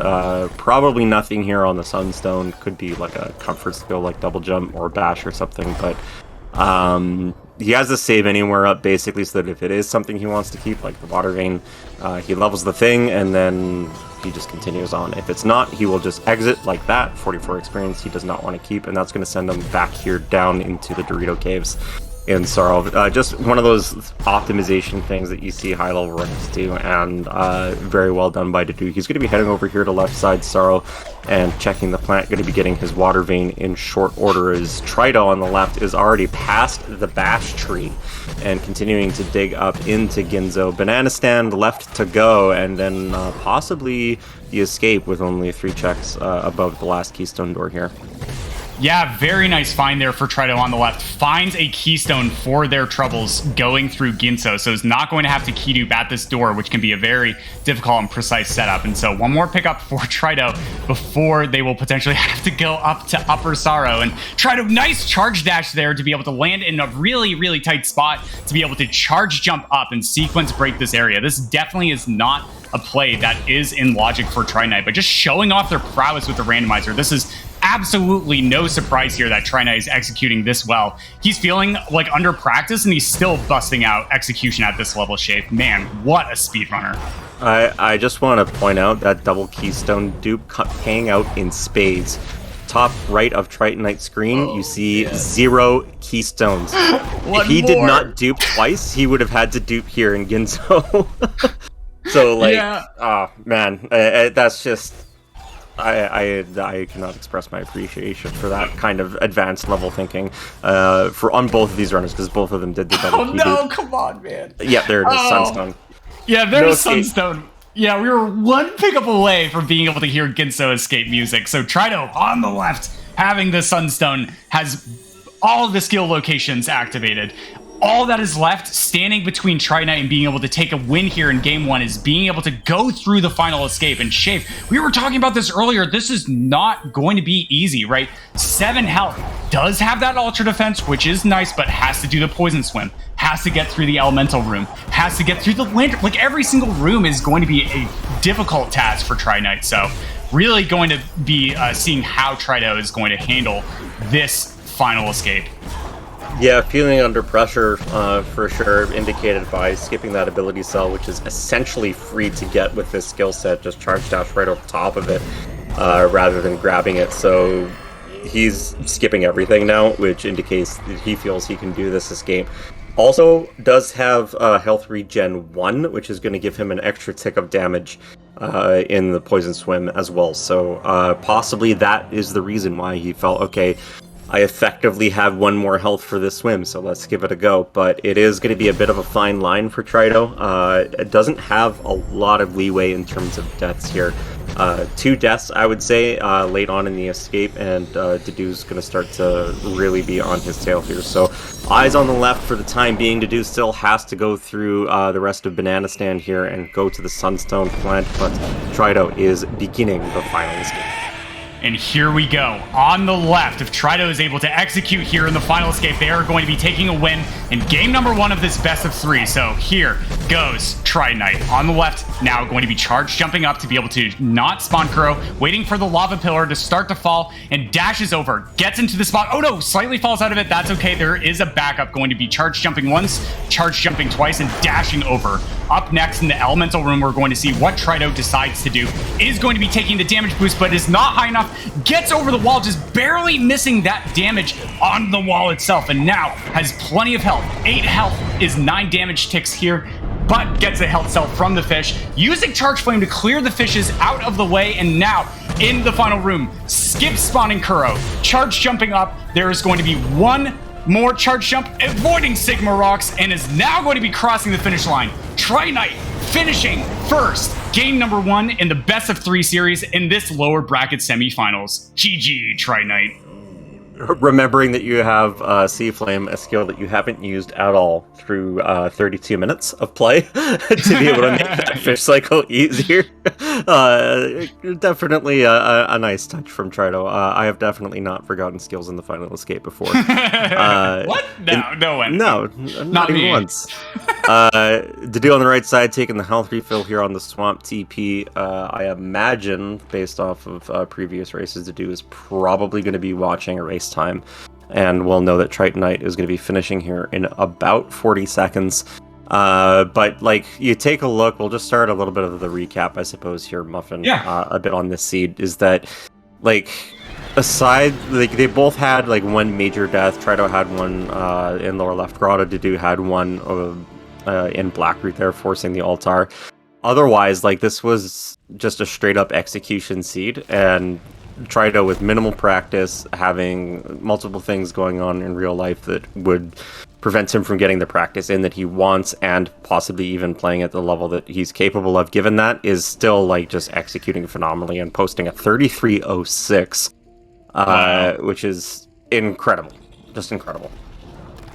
probably nothing here on the Sunstone. Could be like a comfort skill like double jump or dash or something, but he has the save anywhere up, basically, so that if it is something he wants to keep, like the water vein, he levels the thing, and then he just continues on. If it's not, he will just exit like that. 44 experience he does not want to keep, and that's going to send him back here down into the Dorito Caves in Sorrow. Just one of those optimization things that you see high-level runners do, and very well done by Dedew. He's going to be heading over here to left side Sorrow and checking the plant, going to be getting his water vein in short order, as Trido on the left is already past the Bash Tree and continuing to dig up into Ginzo. Banana Stand left to go, and then possibly the escape with only 3 checks above the last keystone door here. Yeah, very nice find there for Trido on the left. Finds a keystone for their troubles going through Ginso, so is not going to have to key dupe at this door, which can be a very difficult and precise setup. And so one more pickup for Trido before they will potentially have to go up to Upper Sorrow. And Trido, nice charge dash there to be able to land in a really, really tight spot to be able to charge jump up and sequence break this area. This definitely is not a play that is in logic for Tri-Knight, but just showing off their prowess with the randomizer. This is absolutely no surprise here that Trina is executing this well. He's feeling like under practice, and he's still busting out execution at this level. Shape, man, what a speedrunner! I just want to point out that double keystone dupe paying out in spades. Top right of Tritonite's screen, you see 0 keystones. If he did not dupe twice, he would have had to dupe here in Ginzo. So, like, oh man, that's just... I cannot express my appreciation for that kind of advanced level thinking on both of these runners, because both of them did the double key dupe. Come on, man. Yeah, there it is, Sunstone. Yeah, there's No Sunstone. Yeah, we were one pickup away from being able to hear Ginso escape music. So Trido on the left, having the Sunstone, has all of the skill locations activated. All that is left, standing between Trinite and being able to take a win here in game 1, is being able to go through the final escape. And Shafe, we were talking about this earlier, this is not going to be easy, right? 7 health, does have that ultra defense, which is nice, but has to do the poison swim, has to get through the elemental room, has to get through the lantern. Like, every single room is going to be a difficult task for Trinite. So really going to be seeing how Trido is going to handle this final escape. Yeah, feeling under pressure for sure, indicated by skipping that ability cell, which is essentially free to get with this skill set, just charge dash right over top of it, rather than grabbing it. So he's skipping everything now, which indicates that he feels he can do this escape. Also does have health regen 1, which is going to give him an extra tick of damage in the poison swim as well. So possibly that is the reason why he felt, okay, I effectively have 1 more health for this swim, so let's give it a go. But it is going to be a bit of a fine line for Trido. It doesn't have a lot of leeway in terms of deaths here. 2 deaths, I would say, late on in the escape, and Dedew's going to start to really be on his tail here. So eyes on the left for the time being. Dedew still has to go through the rest of Banana Stand here and go to the Sunstone plant, but Trido is beginning the final escape. And here we go. On the left, if Trido is able to execute here in the final escape, they are going to be taking a win in game number 1 of this best of 3. So here goes Trident. On the left, now going to be charge jumping up to be able to not spawn Kuro, waiting for the lava pillar to start to fall, and dashes over, gets into the spot. Oh no, slightly falls out of it. That's okay. There is a backup, going to be charge jumping once, charge jumping twice, and dashing over. Up next in the elemental room, we're going to see what Trido decides to do. Is going to be taking the damage boost, but is not high enough. Gets over the wall, just barely missing that damage on the wall itself, and now has plenty of health. 8 health is 9 damage ticks here, but gets a health cell from the fish, using Charge Flame to clear the fishes out of the way, and now in the final room, skip spawning Kuro, charge jumping up. There is going to be 1 more charge jump, avoiding Sigma Rocks, and is now going to be crossing the finish line. Trident finishing first. Game number 1 in the best of 3 series in this lower bracket semifinals. GG, Trident. Remembering that you have Sea Flame, a skill that you haven't used at all through 32 minutes of play, to be able to make that fish cycle easier. Definitely a nice touch from Trido. I have definitely not forgotten skills in the final escape before. What? No one. No, not even once. Dedew on the right side, taking the health refill here on the Swamp TP. I imagine, based off of previous races, Dedew is probably going to be watching a race time, and we'll know that Tritonite is going to be finishing here in about 40 seconds. But like, you take a look, we'll just start a little bit of the recap, I suppose, here, Muffin. Yeah. A bit on this seed is that, like, aside, like, they both had like 1 major death. Trido had 1 in lower left grotto. Dedew had 1 in Blackroot there, forcing the altar. Otherwise, like, this was just a straight up execution seed, and Trido, with minimal practice, having multiple things going on in real life that would prevent him from getting the practice in that he wants, and possibly even playing at the level that he's capable of, given that, is still like just executing phenomenally and posting a 33.06, which is incredible. Just incredible.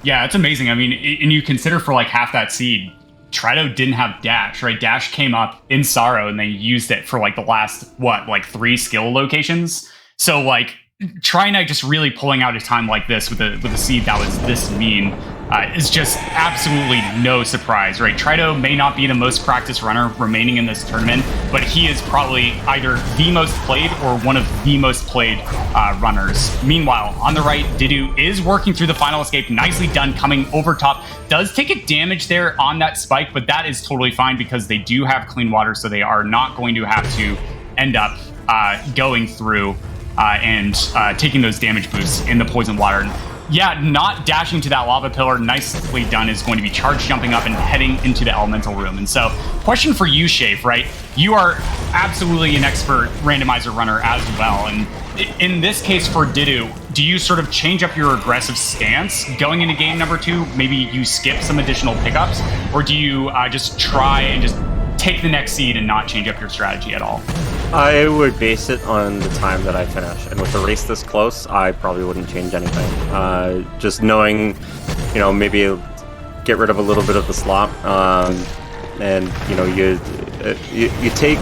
Yeah, it's amazing. I mean, and you consider for like half that seed, Trido didn't have dash, right? Dash came up in Sorrow, and they used it for like the last, 3 skill locations. So like, Trinite just really pulling out a time like this with a seed that was this mean is just absolutely no surprise, right? Trido may not be the most practiced runner remaining in this tournament, but he is probably either the most played or one of the most played runners. Meanwhile, on the right, Dedew is working through the final escape. Nicely done, coming over top. Does take a damage there on that spike, but that is totally fine because they do have clean water, so they are not going to have to end up going through and taking those damage boosts in the poison water. Yeah, not dashing to that lava pillar, nicely done, is going to be charge jumping up and heading into the elemental room. And so, question for you, Shafe, right? You are absolutely an expert randomizer runner as well. And in this case for Dedew, do you sort of change up your aggressive stance going into game number 2? Maybe you skip some additional pickups? Or do you just try and just take the next seed and not change up your strategy at all? I would base it on the time that I finish, and with the race this close, I probably wouldn't change anything. Just knowing, maybe get rid of a little bit of the slop, and you take.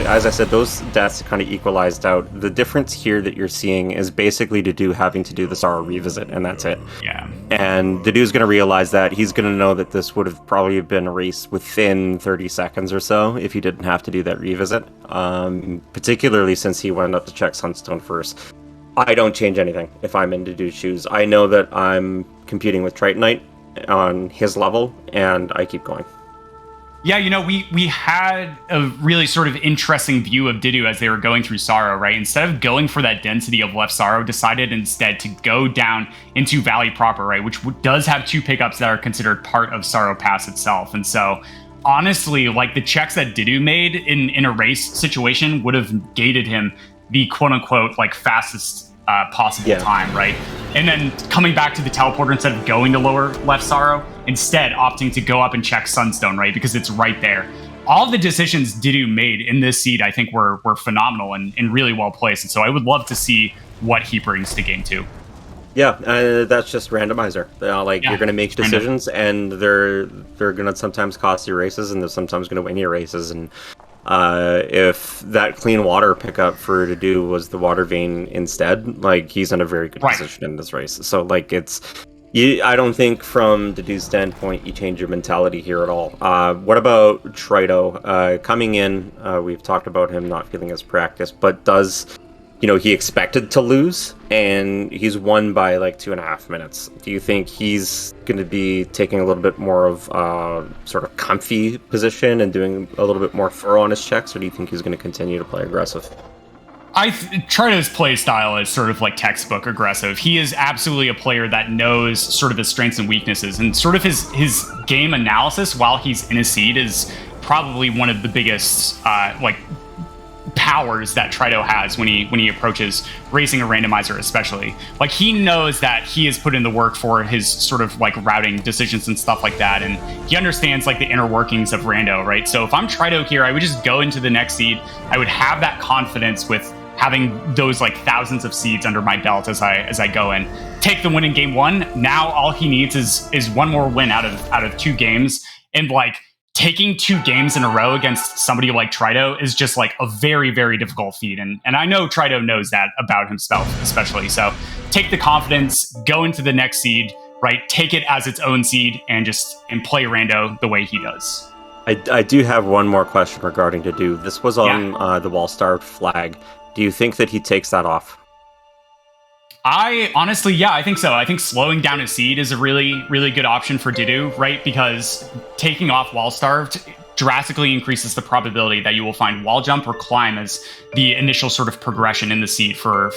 As I said, those deaths kind of equalized out. The difference here that you're seeing is basically Dedew having to do the Sorrow revisit, and that's it. Yeah. And Dedew's going to realize that. He's going to know that this would have probably been a race within 30 seconds or so if he didn't have to do that revisit, particularly since he went up to check Sunstone first. I don't change anything if I'm in Dedew's shoes. I know that I'm competing with Tritonite on his level, and I keep going. Yeah, we had a really sort of interesting view of Dedew as they were going through Sorrow, right? Instead of going for that density of left Sorrow, decided instead to go down into Valley proper, right? Which does have 2 pickups that are considered part of Sorrow Pass itself. And so, honestly, like the checks that Dedew made in a race situation would have gated him the quote-unquote like fastest possible time, right? And then coming back to the teleporter instead of going to lower left Sorrow, instead opting to go up and check Sunstone, right? Because it's right there. All the decisions Dedew made in this seed, I think, were phenomenal and really well placed. And so I would love to see what he brings to game 2. Yeah, that's just randomizer. You're going to make decisions, and they're going to sometimes cost you races, and they're sometimes going to win you races. And if that clean water pickup for Dedew was the water vein instead, he's in a very good position in this race. So I don't think from Dedew's standpoint you change your mentality here at all. What about Trido coming in? We've talked about him not feeling as practiced, but he expected to lose, and he's won by 2.5 minutes. Do you think he's going to be taking a little bit more of sort of comfy position and doing a little bit more thorough on his checks, or do you think he's going to continue to play aggressive? Trido's play style is sort of textbook aggressive. He is absolutely a player that knows sort of his strengths and weaknesses, and sort of his game analysis while he's in a seed is probably one of the biggest powers that Trido has when he approaches racing a randomizer, especially. He knows that he has put in the work for his sort of routing decisions and stuff like that, and he understands the inner workings of rando, right? So if I'm Trido here, I would just go into the next seed. I would have that confidence with having those thousands of seeds under my belt as I go in. Take the win in game 1. Now all he needs is one more win out of 2 games, and taking 2 games in a row against somebody like Trido is just a very, very difficult feat. And I know Trido knows that about himself, especially. So take the confidence, go into the next seed, right? Take it as its own seed and play rando the way he does. I do have one more question regarding Dedew. This was on the wall-starved flag. Do you think that he takes that off? I honestly, I think so. I think slowing down his seed is a really, really good option for Dedew, right? Because taking off wall starved drastically increases the probability that you will find wall jump or climb as the initial sort of progression in the seed for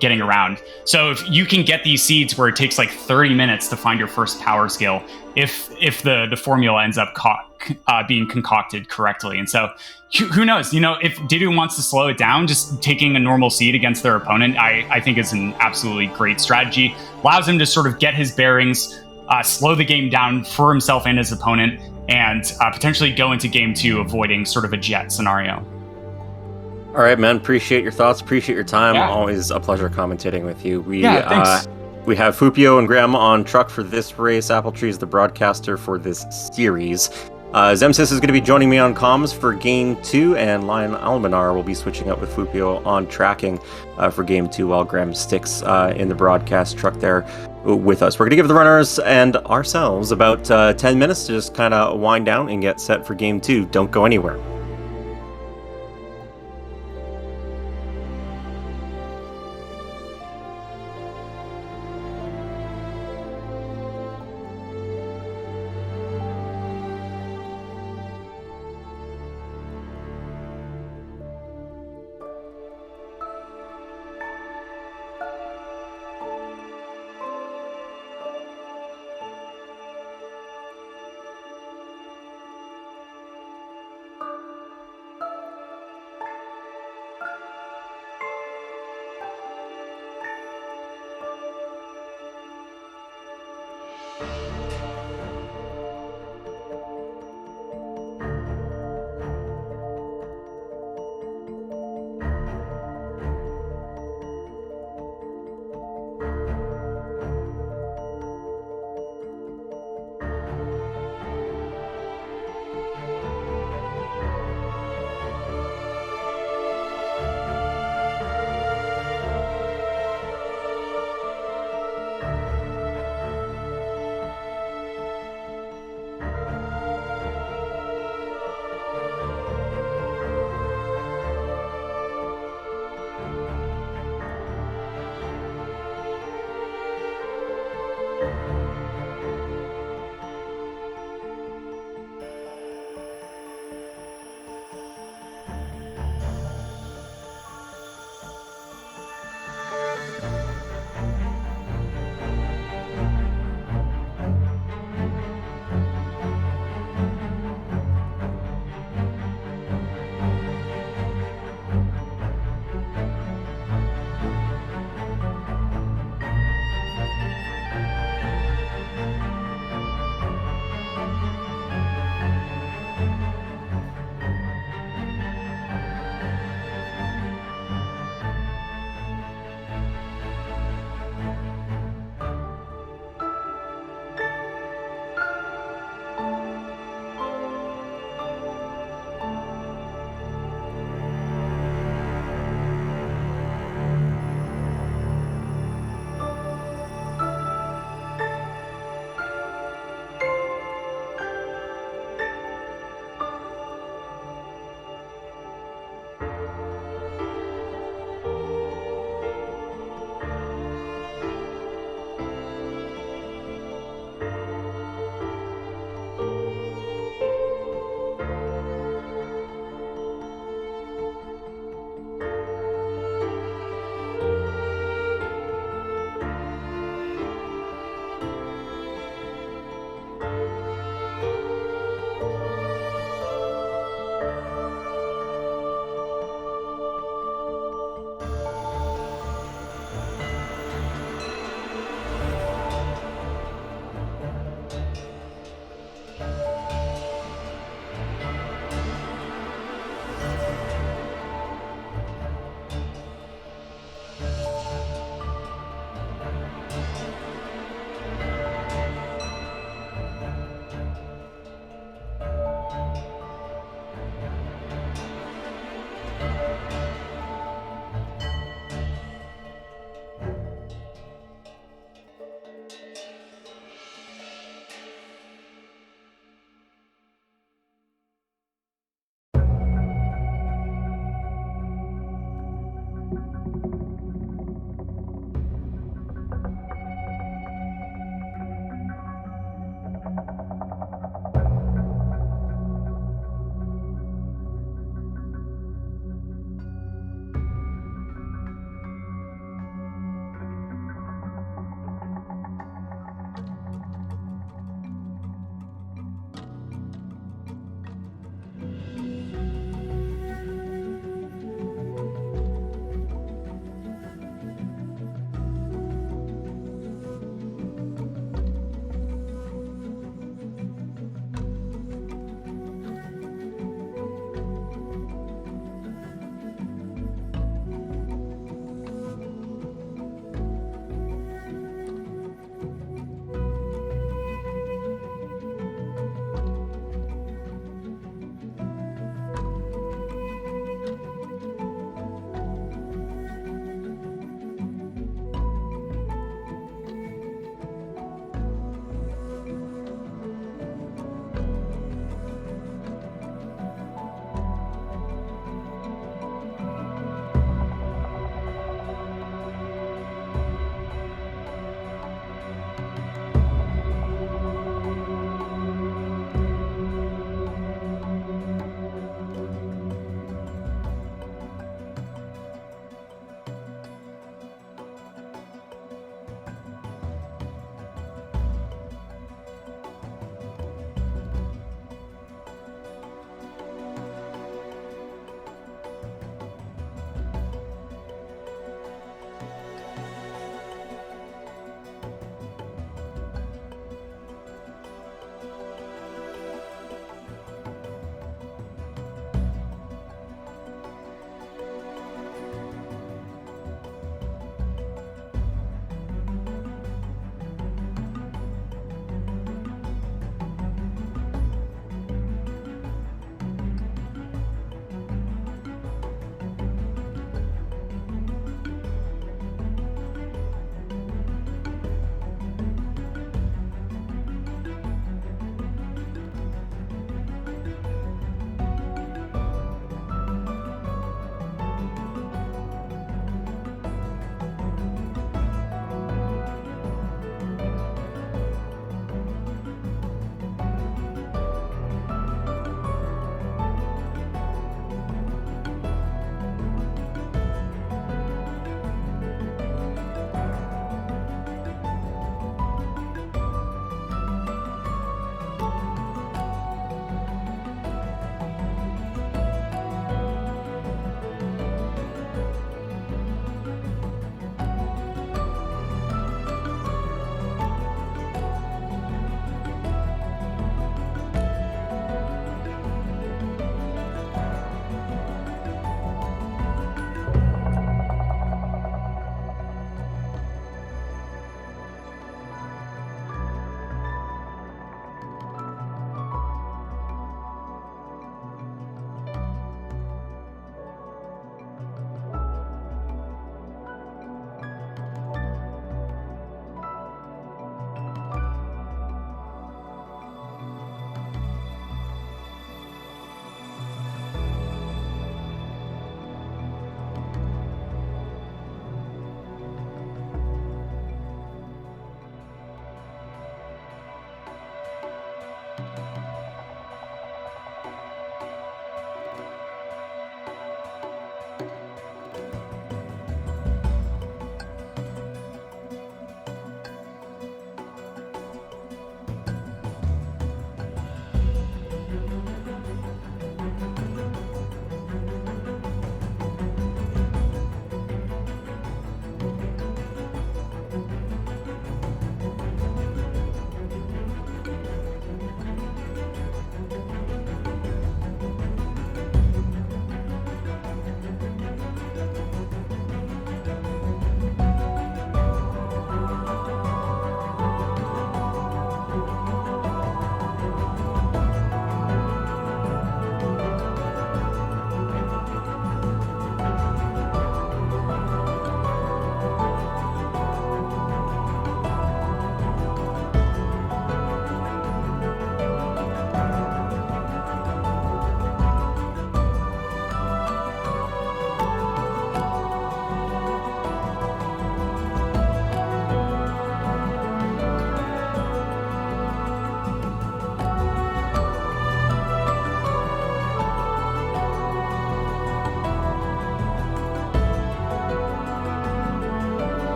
getting around. So if you can get these seeds where it takes 30 minutes to find your first power skill, if the formula ends up being concocted correctly. And so who knows, if Dedew wants to slow it down, just taking a normal seed against their opponent, I think is an absolutely great strategy. Allows him to sort of get his bearings, slow the game down for himself and his opponent, and potentially go into game 2 avoiding sort of a jet scenario. All right, man. Appreciate your thoughts. Appreciate your time. Yeah. Always a pleasure commentating with you. Thanks. We have Fupio and Grandma on truck for this race. Appletree is the broadcaster for this series. Zemsis is going to be joining me on comms for Game 2, and Lion Almanar will be switching up with Fupio on tracking for Game 2 while Graham sticks in the broadcast truck there with us. We're going to give the runners and ourselves about 10 minutes to just kind of wind down and get set for Game 2. Don't go anywhere.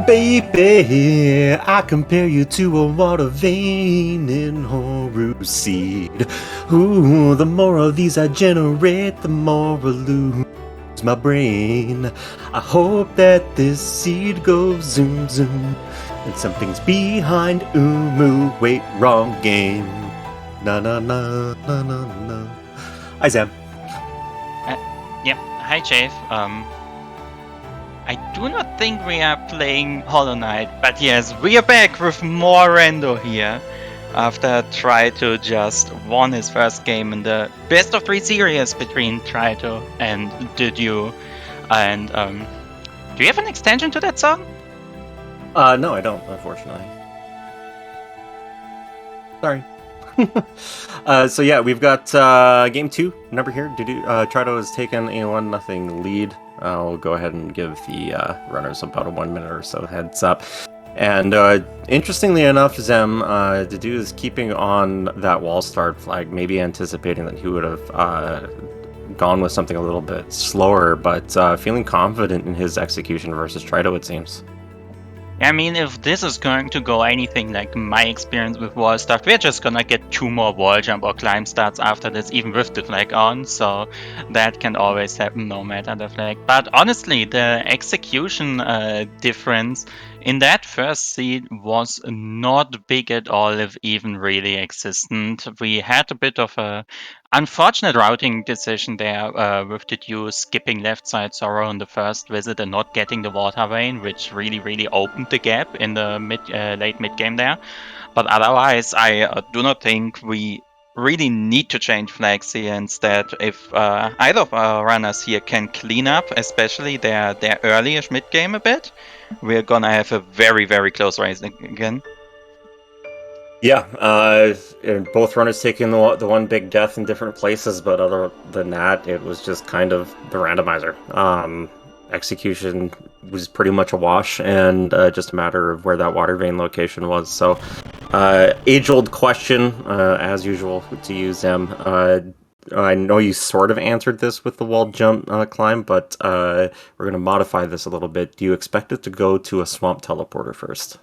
Baby, I compare you to a water vein in Horu seed. Ooh, the more of these I generate, the more I lose my brain. I hope that this seed goes zoom zoom, and something's behind Umu. Wait, wrong game. Na na na na na na. Hi, Sam. Yep. Hi, Jeff. I do not think we are playing Hollow Knight, but yes, we are back with more Rando here. After Trito just won his first game in the best of 3 series between Trito and Dedew. And do you have an extension to that song? No, I don't, unfortunately. Sorry. So yeah, we've got game 2 number here. Trito has taken a 1-0 lead. I'll go ahead and give the runners about a 1 minute or so heads up. And interestingly enough, Zem, Dedew is keeping on that wall start flag, maybe anticipating that he would have gone with something a little bit slower, but feeling confident in his execution versus Trito, it seems. I mean, if this is going to go anything like my experience with wall stuff, we're just gonna get 2 more wall jump or climb starts after this, even with the flag on, so that can always happen no matter the flag. But honestly, the execution difference in that first seed was not big at all, if even really existent. We had a bit of a unfortunate routing decision there with Dedew skipping left side Sorrow in the first visit and not getting the water vein, which really opened the gap in the late mid game there. But otherwise, I do not think we really need to change flags here. Instead, if either of our runners here can clean up, especially their early-ish mid game a bit, we're gonna have a very close race again. Yeah, and both runners taking the one big death in different places, but other than that, it was just kind of the randomizer. Execution was pretty much a wash, and just a matter of where that water vein location was. So, age-old question, as usual, to use them. I know you sort of answered this with the wall jump climb, but we're going to modify this a little bit. Do you expect it to go to a swamp teleporter first?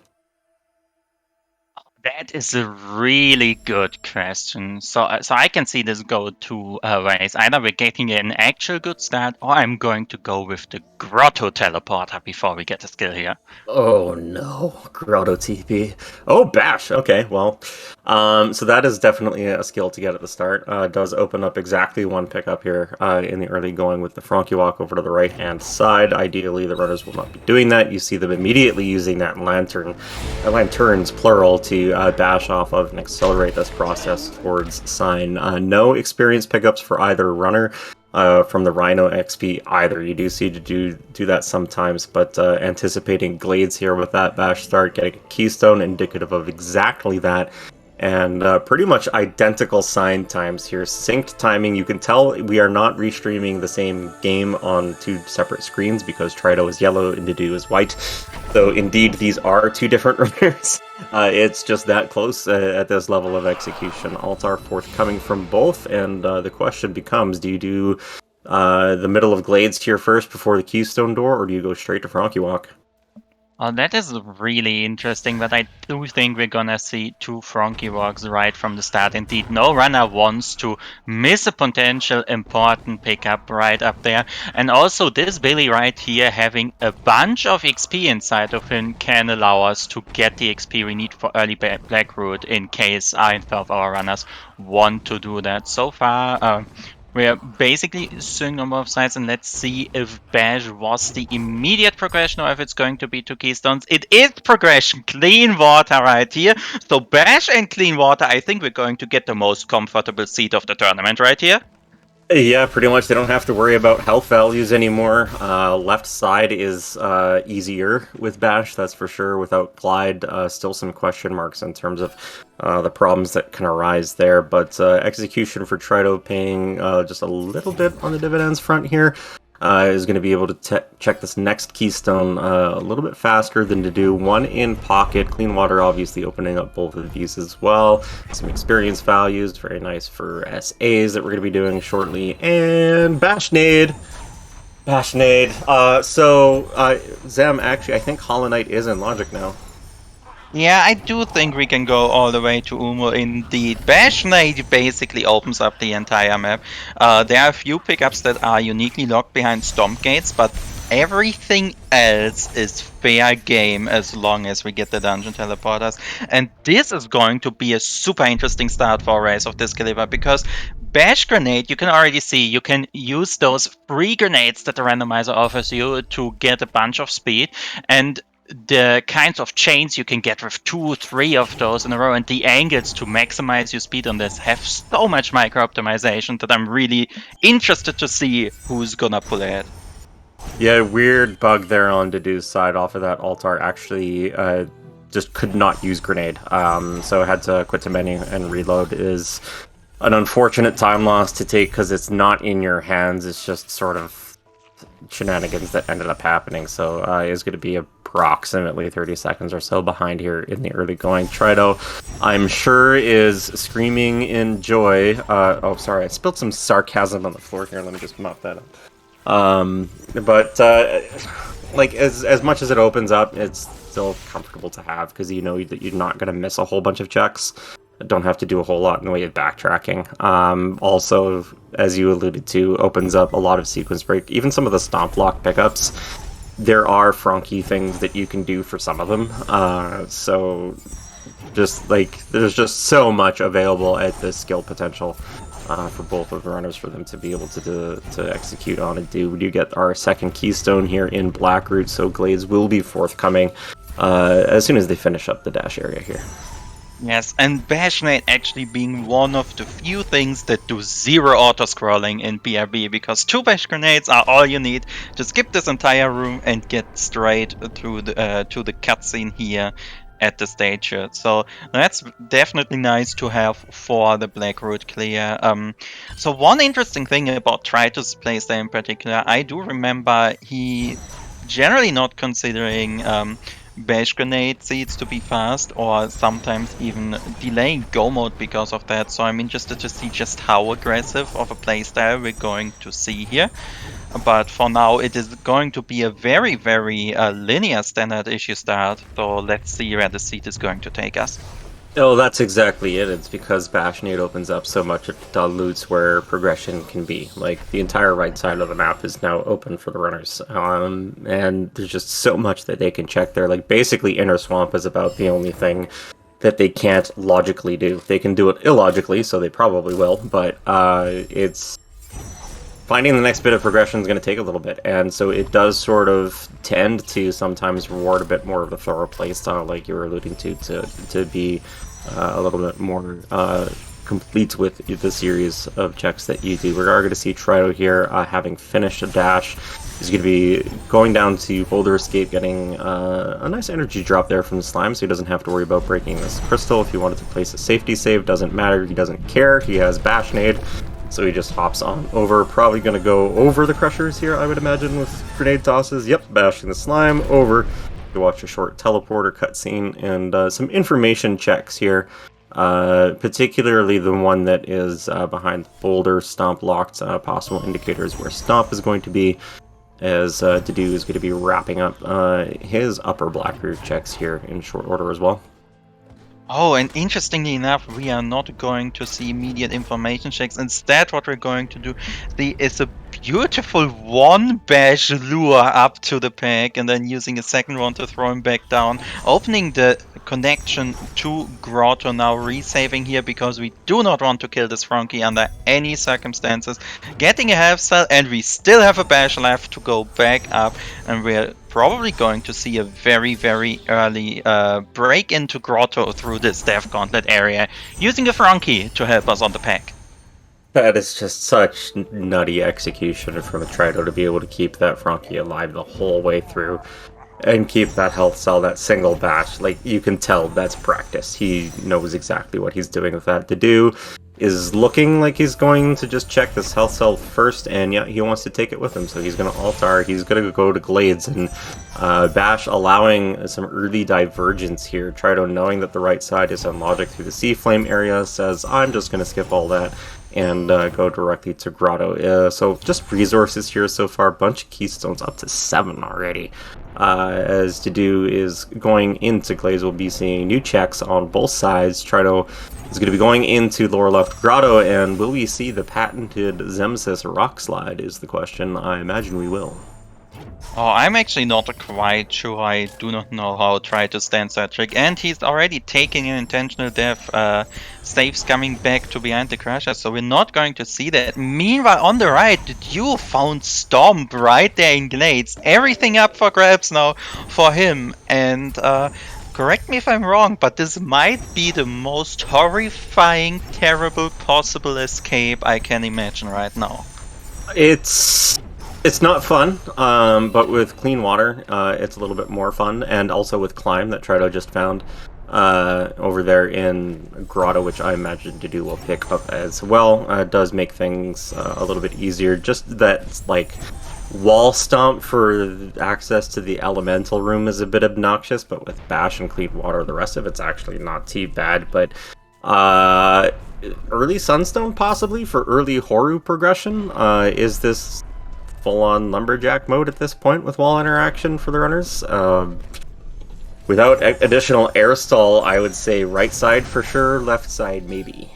That is a really good question. So I can see this go 2 ways. Either we're getting an actual good start, or I'm going to go with the Grotto teleporter before we get a skill here. Oh no, Grotto TP. Oh, Bash. Okay, well, so that is definitely a skill to get at the start. It does open up exactly 1 pickup here in the early going with the Frankie walk over to the right-hand side. Ideally, the runners will not be doing that. You see them immediately using that lanterns, plural, to bash off of and accelerate this process towards sign. No experience pickups for either runner. From the Rhino XP either. You do see to do that sometimes, but anticipating Glades here with that bash start, getting a Keystone indicative of exactly that, and pretty much identical sign times here. Synced timing, you can tell we are not restreaming the same game on 2 separate screens because Trito is yellow and Dedew is white. So indeed, these are 2 different runners. It's just that close at this level of execution. Altar forthcoming from both, and the question becomes, do you do the middle of Glades here first before the Keystone door, or do you go straight to Frankie Walk? That is really interesting, but I do think we're gonna see 2 Frankie walks right from the start. Indeed, no runner wants to miss a potential important pickup right up there. And also this Billy right here having a bunch of XP inside of him can allow us to get the XP we need for early Blackroot in case either of our runners want to do that. So far, we are basically suing on both sides, and let's see if Bash was the immediate progression or if it's going to be 2 Keystones. It is progression, Clean Water right here. So Bash and Clean Water, I think we're going to get the most comfortable seat of the tournament right here. Yeah, pretty much. They don't have to worry about health values anymore. Left side is easier with Bash, that's for sure. Without Glide, still some question marks in terms of the problems that can arise there. But execution for Trito paying just a little bit on the dividends front here. Is going to be able to check this next Keystone a little bit faster than to do 1 in pocket. Clean Water obviously opening up both of these as well. Some experience values, very nice for SAs that we're going to be doing shortly. And Bash Nade. Bashnade. Zem, actually, I think Hollow Knight is in Logic now. Yeah, I do think we can go all the way to Umo indeed. Bashnade basically opens up the entire map. There are a few pickups that are uniquely locked behind Stomp Gates, but everything else is fair game as long as we get the dungeon teleporters. And this is going to be a super interesting start for a race of this caliber, because Bash Grenade, you can already see, you can use those free grenades that the randomizer offers you to get a bunch of speed, and the kinds of chains you can get with 2 or 3 of those in a row, and the angles to maximize your speed on this have so much micro optimization that I'm really interested to see who's gonna pull ahead. Yeah, weird bug there on Dedew's side off of that altar. Actually, just could not use grenade. So I had to quit to menu and reload. Is an unfortunate time loss to take because it's not in your hands. It's just sort of shenanigans that ended up happening. So it's going to be approximately 30 seconds or so behind here in the early going. Trido, I'm sure, is screaming in joy. Oh, sorry, I spilled some sarcasm on the floor here. Let me just mop that up. Like, as much as it opens up, it's still comfortable to have because you know that you're not going to miss a whole bunch of checks. Don't have to do a whole lot in the way of backtracking. Also, as you alluded to, opens up a lot of sequence break. Even some of the stomp lock pickups, there are Frankie things that you can do for some of them. So just like there's just so much available at the skill potential for both of the runners for them to be able to execute on and do. We do get our second keystone here in Blackroot, so Glades will be forthcoming as soon as they finish up the dash area here. Yes, and Bashnade actually being one of the few things that do zero auto-scrolling in BRB, because 2 Bash Grenades are all you need to skip this entire room and get straight through the to the cutscene here at the stage. So that's definitely nice to have for the Blackroot clear. So one interesting thing about Tritus' playstyle in particular, I do remember he generally not considering Bash Grenade seeds to be fast, or sometimes even delaying go mode because of that. So I'm interested to see just how aggressive of a playstyle we're going to see here. But for now, it is going to be a very, very linear standard issue start. So let's see where the seed is going to take us. Oh, that's exactly it. It's because Bashnade opens up so much, it dilutes where progression can be. Like, the entire right side of the map is now open for the runners. And there's just so much that they can check there. Like, basically, Inner Swamp is about the only thing that they can't logically do. They can do it illogically, so they probably will, but it's... finding the next bit of progression is going to take a little bit, and so it does sort of tend to sometimes reward a bit more of a thorough playstyle, like you were alluding to be a little bit more complete with the series of checks that you do. We are going to see Trido here having finished a dash. He's going to be going down to Boulder Escape, getting a nice energy drop there from the slime, so he doesn't have to worry about breaking this crystal. If he wanted to place a safety save, doesn't matter, he doesn't care. He has Bashnade. So he just hops on over, probably going to go over the crushers here, I would imagine, with grenade tosses. Yep, bashing the slime over. You watch a short teleporter cutscene and some information checks here, particularly the one that is behind Boulder Stomp locked, possible indicators where Stomp is going to be, as Dedue is going to be wrapping up his upper Blackroot checks here in short order as well. Oh, and interestingly enough, we are not going to see immediate information checks. Instead, what we're going to do is a beautiful 1 bash lure up to the pack, and then using a second one to throw him back down, opening the connection to Grotto, now resaving here because we do not want to kill this Frankie under any circumstances, getting a half cell, and we still have a bash left to go back up, and we're probably going to see a very, very early break into Grotto through this Death Gauntlet area, using a Frankie to help us on the pack. That is just such nutty execution from a Trido to be able to keep that Frankie alive the whole way through and keep that health cell, that single bash. Like, you can tell that's practice. He knows exactly what he's doing with that. Dedue is looking like he's going to just check this health cell first, and yeah, he wants to take it with him, so he's going to Altar, he's going to go to Glades, and Bash allowing some early divergence here. Trido, knowing that the right side is on logic through the Sea Flame area, says, I'm just going to skip all that and go directly to Grotto. So just resources here so far, bunch of Keystones, up to 7 already. As Dedew is going into Glades, we'll be seeing new checks on both sides. Trido is going to be going into lower left Grotto, and will we see the patented Zemsys rock slide is the question. I imagine we will. Oh, I'm actually not quite sure. I do not know how to try to stand that trick. And he's already taking an intentional death. Saves coming back to behind the Crusher, so we're not going to see that. Meanwhile, on the right, Dedew found Stomp right there in Glades. Everything up for grabs now for him. And correct me if I'm wrong, but this might be the most horrifying, terrible possible escape I can imagine right now. It's not fun, but with Clean Water, it's a little bit more fun, and also with Climb that Trido just found over there in Grotto, which I imagine Dedew will pick up as well. It does make things a little bit easier. Just that, like, wall stomp for access to the elemental room is a bit obnoxious, but with Bash and Clean Water, the rest of it's actually not too bad. But early Sunstone possibly for early Horu progression. Is this full-on Lumberjack mode at this point with wall interaction for the runners? Without additional air stall, I would say right side for sure, left side maybe.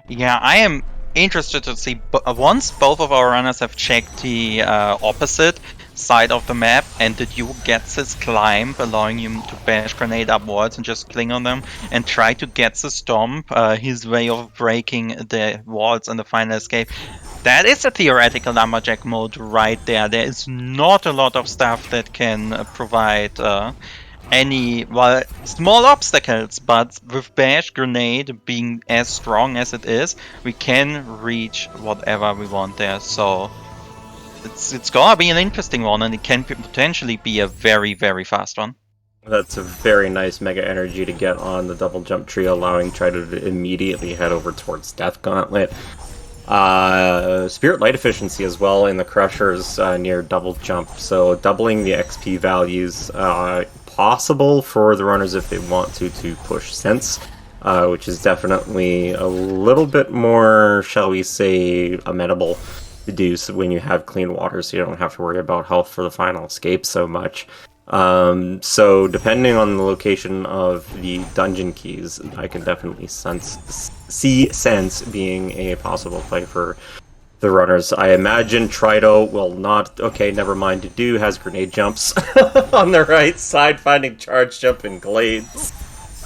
Yeah, I am interested to see, once both of our runners have checked the opposite side of the map and Dedew gets his climb, allowing him to bash grenade upwards and just cling on them and try to get the Stomp, his way of breaking the walls and the final escape. That is a theoretical Lumberjack mode right there. There is not a lot of stuff that can provide any, well, small obstacles, but with Bash Grenade being as strong as it is, we can reach whatever we want there. So it's gonna be an interesting one, and it can potentially be a very, very fast one. That's a very nice Mega Energy to get on the double jump tree, allowing Trido to immediately head over towards Death Gauntlet. Spirit Light efficiency as well in the Crushers near double jump, so doubling the XP values possible for the runners if they want to push Sense, which is definitely a little bit more, shall we say, amenable to do so when you have Clean Water, so you don't have to worry about health for the final escape so much. So depending on the location of the dungeon keys, I can definitely see Sense being a possible play for the runners. I imagine Trido will not. Okay, never mind. Dedew has grenade jumps on the right side, finding charge jump in Glades.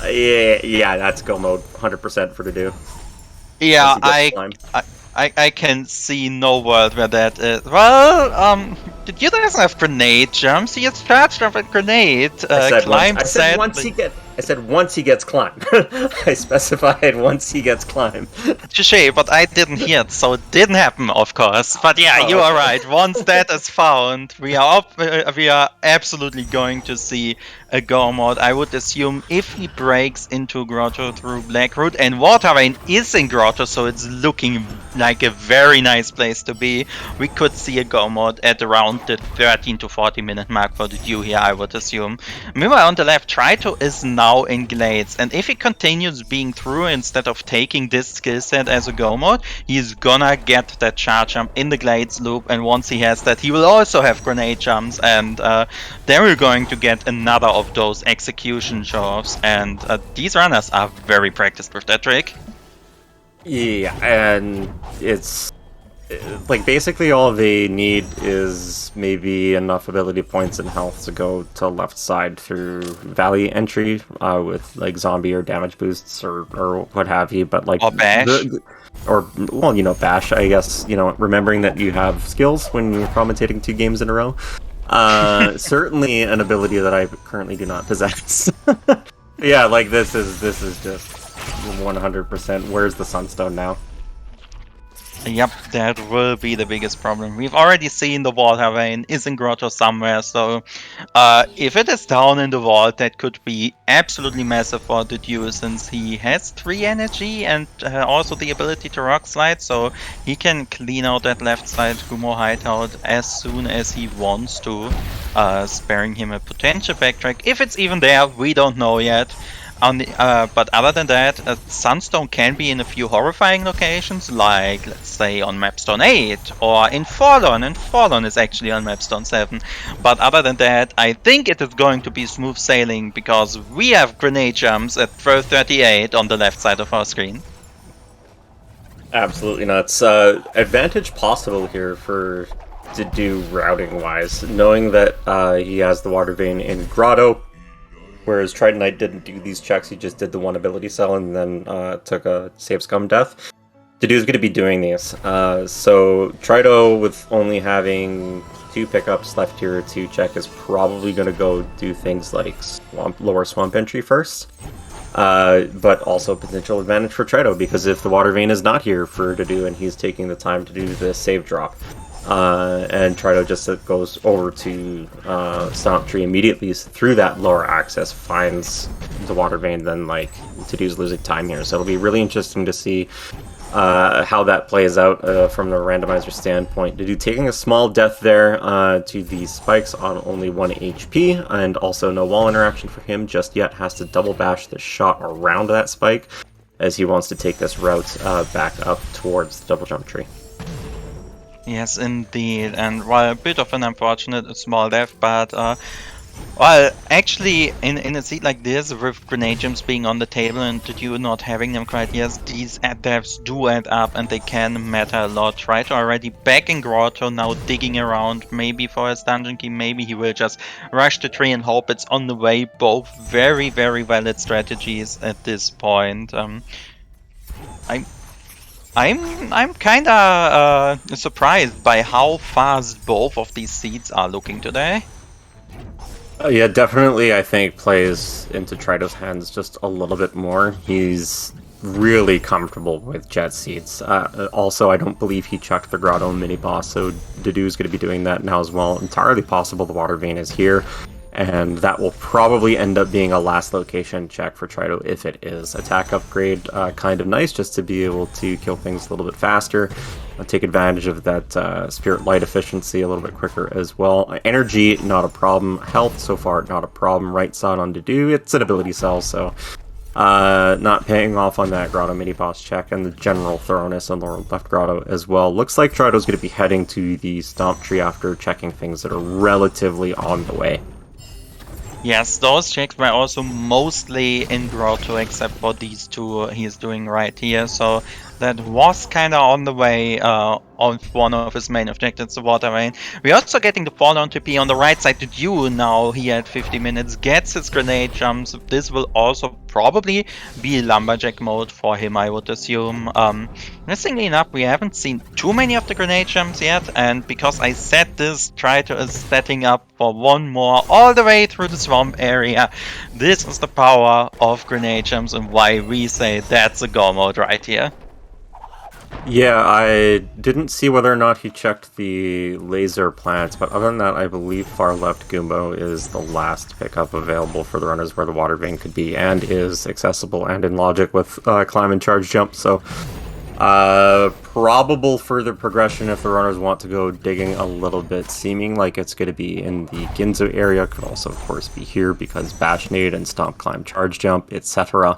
Yeah, that's go mode, 100% for Dedew. Yeah, I can see no world where that is. Well, Dedew doesn't have grenade jumps. He has charge jump and grenade. Climb. I said once he gets climb. I specified once he gets climb. Touché, but I didn't hear it, so it didn't happen, of course. But yeah, you are right. Once that is found, we are absolutely going to see a go mode. I would assume if he breaks into Grotto through Blackroot, and Water Vein is in Grotto, so it's looking like a very nice place to be, we could see a go mode at around the 13 to 40 minute mark for Dedew here, I would assume. Meanwhile, on the left, Trido is now in Glades, and if he continues being through instead of taking this skill set as a go mode, he's gonna get that charge jump in the Glades loop, and once he has that, he will also have grenade jumps, and then we're going to get another of those execution shows, and these runners are very practiced with that trick. Yeah, and it's like basically all they need is maybe enough ability points and health to go to left side through Valley entry with like zombie or damage boosts or what have you, but like, or Bash, well, you know, Bash, I guess, you know, remembering that you have skills when you're commentating 2 games in a row. Certainly an ability that I currently do not possess. Yeah, like this is just 100%. Where's the Sunstone now? Yep, that will be the biggest problem. We've already seen the water vein is in Grotto somewhere, so if it is down in the vault, that could be absolutely massive for the Dew, since he has 3 energy and also the ability to rock slide, so he can clean out that left side Gumo hideout as soon as he wants to, sparing him a potential backtrack. If it's even there, we don't know yet. But other than that, Sunstone can be in a few horrifying locations, like, let's say, on Mapstone 8, or in Forlorn, and Forlorn is actually on Mapstone 7. But other than that, I think it is going to be smooth sailing, because we have grenade jumps at 12:38 on the left side of our screen. Absolutely nuts. Advantage possible here for Dedew routing-wise, knowing that he has the water vein in Grotto, whereas Trident Knight didn't do these checks, he just did the one ability cell and then took a save scum death. Dedew's going to be doing these. So Trido, with only having 2 pickups left here to check, is probably going to go do things like lower swamp entry first. But also potential advantage for Trido, because if the water vein is not here for Dedew and he's taking the time to do the save drop, and Trido just goes over to Stomp Tree immediately through that lower access, finds the water vein, then like Dedew's losing time here. So it'll be really interesting to see how that plays out from the randomizer standpoint. Dedew taking a small death there to the spikes on only 1 HP, and also no wall interaction for him just yet. Has to double bash the shot around that spike as he wants to take this route back up towards the double jump tree. Yes, indeed, and while a bit of an unfortunate small death, but well, actually, in a seat like this, with grenade gems being on the table and Dedew not having them quite yet, these deaths do add up and they can matter a lot. Trido already back in Grotto, now digging around, maybe for his dungeon key, maybe he will just rush the tree and hope it's on the way. Both very, very valid strategies at this point. I'm kinda surprised by how fast both of these seeds are looking today. Yeah, definitely I think plays into Trido's hands just a little bit more. He's really comfortable with jet seeds. Also, I don't believe he checked the Grotto mini-boss, so Dedew's going to be doing that now as well. Entirely possible the water vein is here, and that will probably end up being a last location check for Trido if it is. Attack upgrade, kind of nice, just to be able to kill things a little bit faster. Take advantage of that Spirit Light efficiency a little bit quicker as well. Energy, not a problem. Health, so far, not a problem. Right side on Dedew, it's an ability cell, so not paying off on that Grotto mini-boss check, and the general thoroughness on the left Grotto as well. Looks like Trido's going to be heading to the Stomp Tree after checking things that are relatively on the way. Yes, those checks were also mostly in Grotto, except for these 2 he's doing right here, so that was kinda on the way on one of his main objectives, the water vein. We're also getting the Fallout TP on the right side to Dew now. He had 50 minutes, gets his grenade jumps. This will also probably be lumberjack mode for him, I would assume. Interestingly enough, we haven't seen too many of the grenade jumps yet, and because I said this, Trido is setting up for one more all the way through the swamp area. This is the power of grenade jumps and why we say that's a go mode right here. Yeah, I didn't see whether or not he checked the laser plants, but other than that, I believe far left Goombo is the last pickup available for the runners where the water vein could be, and is accessible and in logic with climb and charge jump, so probable further progression if the runners want to go digging a little bit, seeming like it's going to be in the Ginzo area. Could also, of course, be here because Bash Nade and Stomp, Climb, Charge Jump, etc.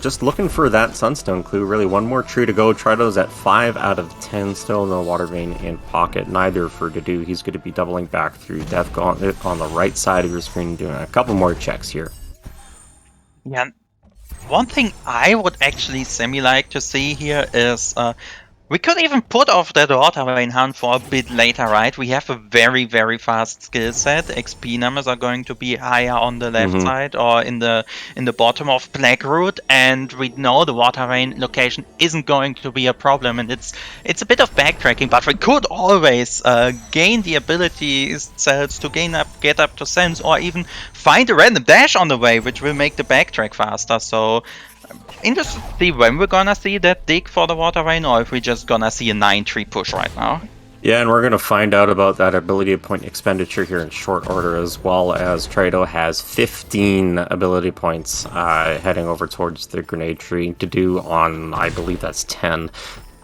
Just looking for that Sunstone clue, really. One more tree to go. Trido's at 5 out of 10, still no water vein in pocket, neither for Dedew. He's going to be doubling back through Death Gauntlet on the right side of your screen, doing a couple more checks here. Yeah, one thing I would actually semi-like to see here is we could even put off that water vein hunt for a bit later, right? We have a very, very fast skill set. XP numbers are going to be higher on the left side or in the bottom of Blackroot, and we know the water vein location isn't going to be a problem, and it's a bit of backtracking, but we could always gain the ability cells to get up to sense, or even find a random dash on the way, which will make the backtrack faster. So interested to see when we're gonna see that dig for the water vein, or if we're just gonna see a 9-tree push right now. Yeah, and we're going to find out about that ability point expenditure here in short order, as well as Trado has 15 ability points heading over towards the grenade tree. To do on, I believe that's 10,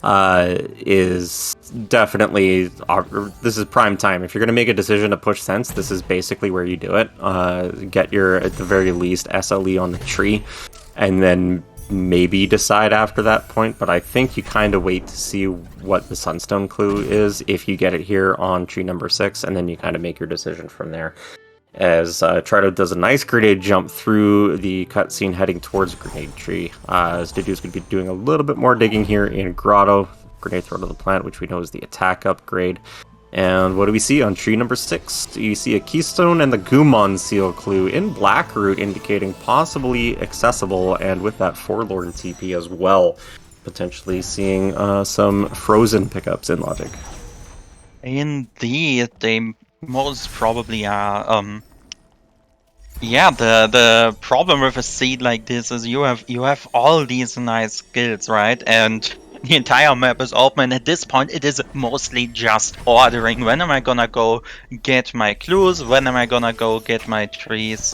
is definitely... this is prime time. If you're going to make a decision to push Sense, this is basically where you do it. Get your, at the very least, SLE on the tree, and then maybe decide after that point, but I think you kind of wait to see what the Sunstone clue is if you get it here on tree number 6, and then you kind of make your decision from there. As Trado does a nice grenade jump through the cutscene heading towards grenade tree. As Dedew's going to be doing a little bit more digging here in Grotto, grenade throw to the plant, which we know is the attack upgrade. And what do we see on tree number 6? You see a keystone and the Gumon seal clue in Blackroot, indicating possibly accessible, and with that Forlorn TP as well. Potentially seeing some frozen pickups in Logic. Indeed, they most probably are. Yeah, the problem with a seed like this is you have all these nice skills, right? And the entire map is open, and at this point it is mostly just ordering. When am I gonna go get my clues? When am I gonna go get my trees?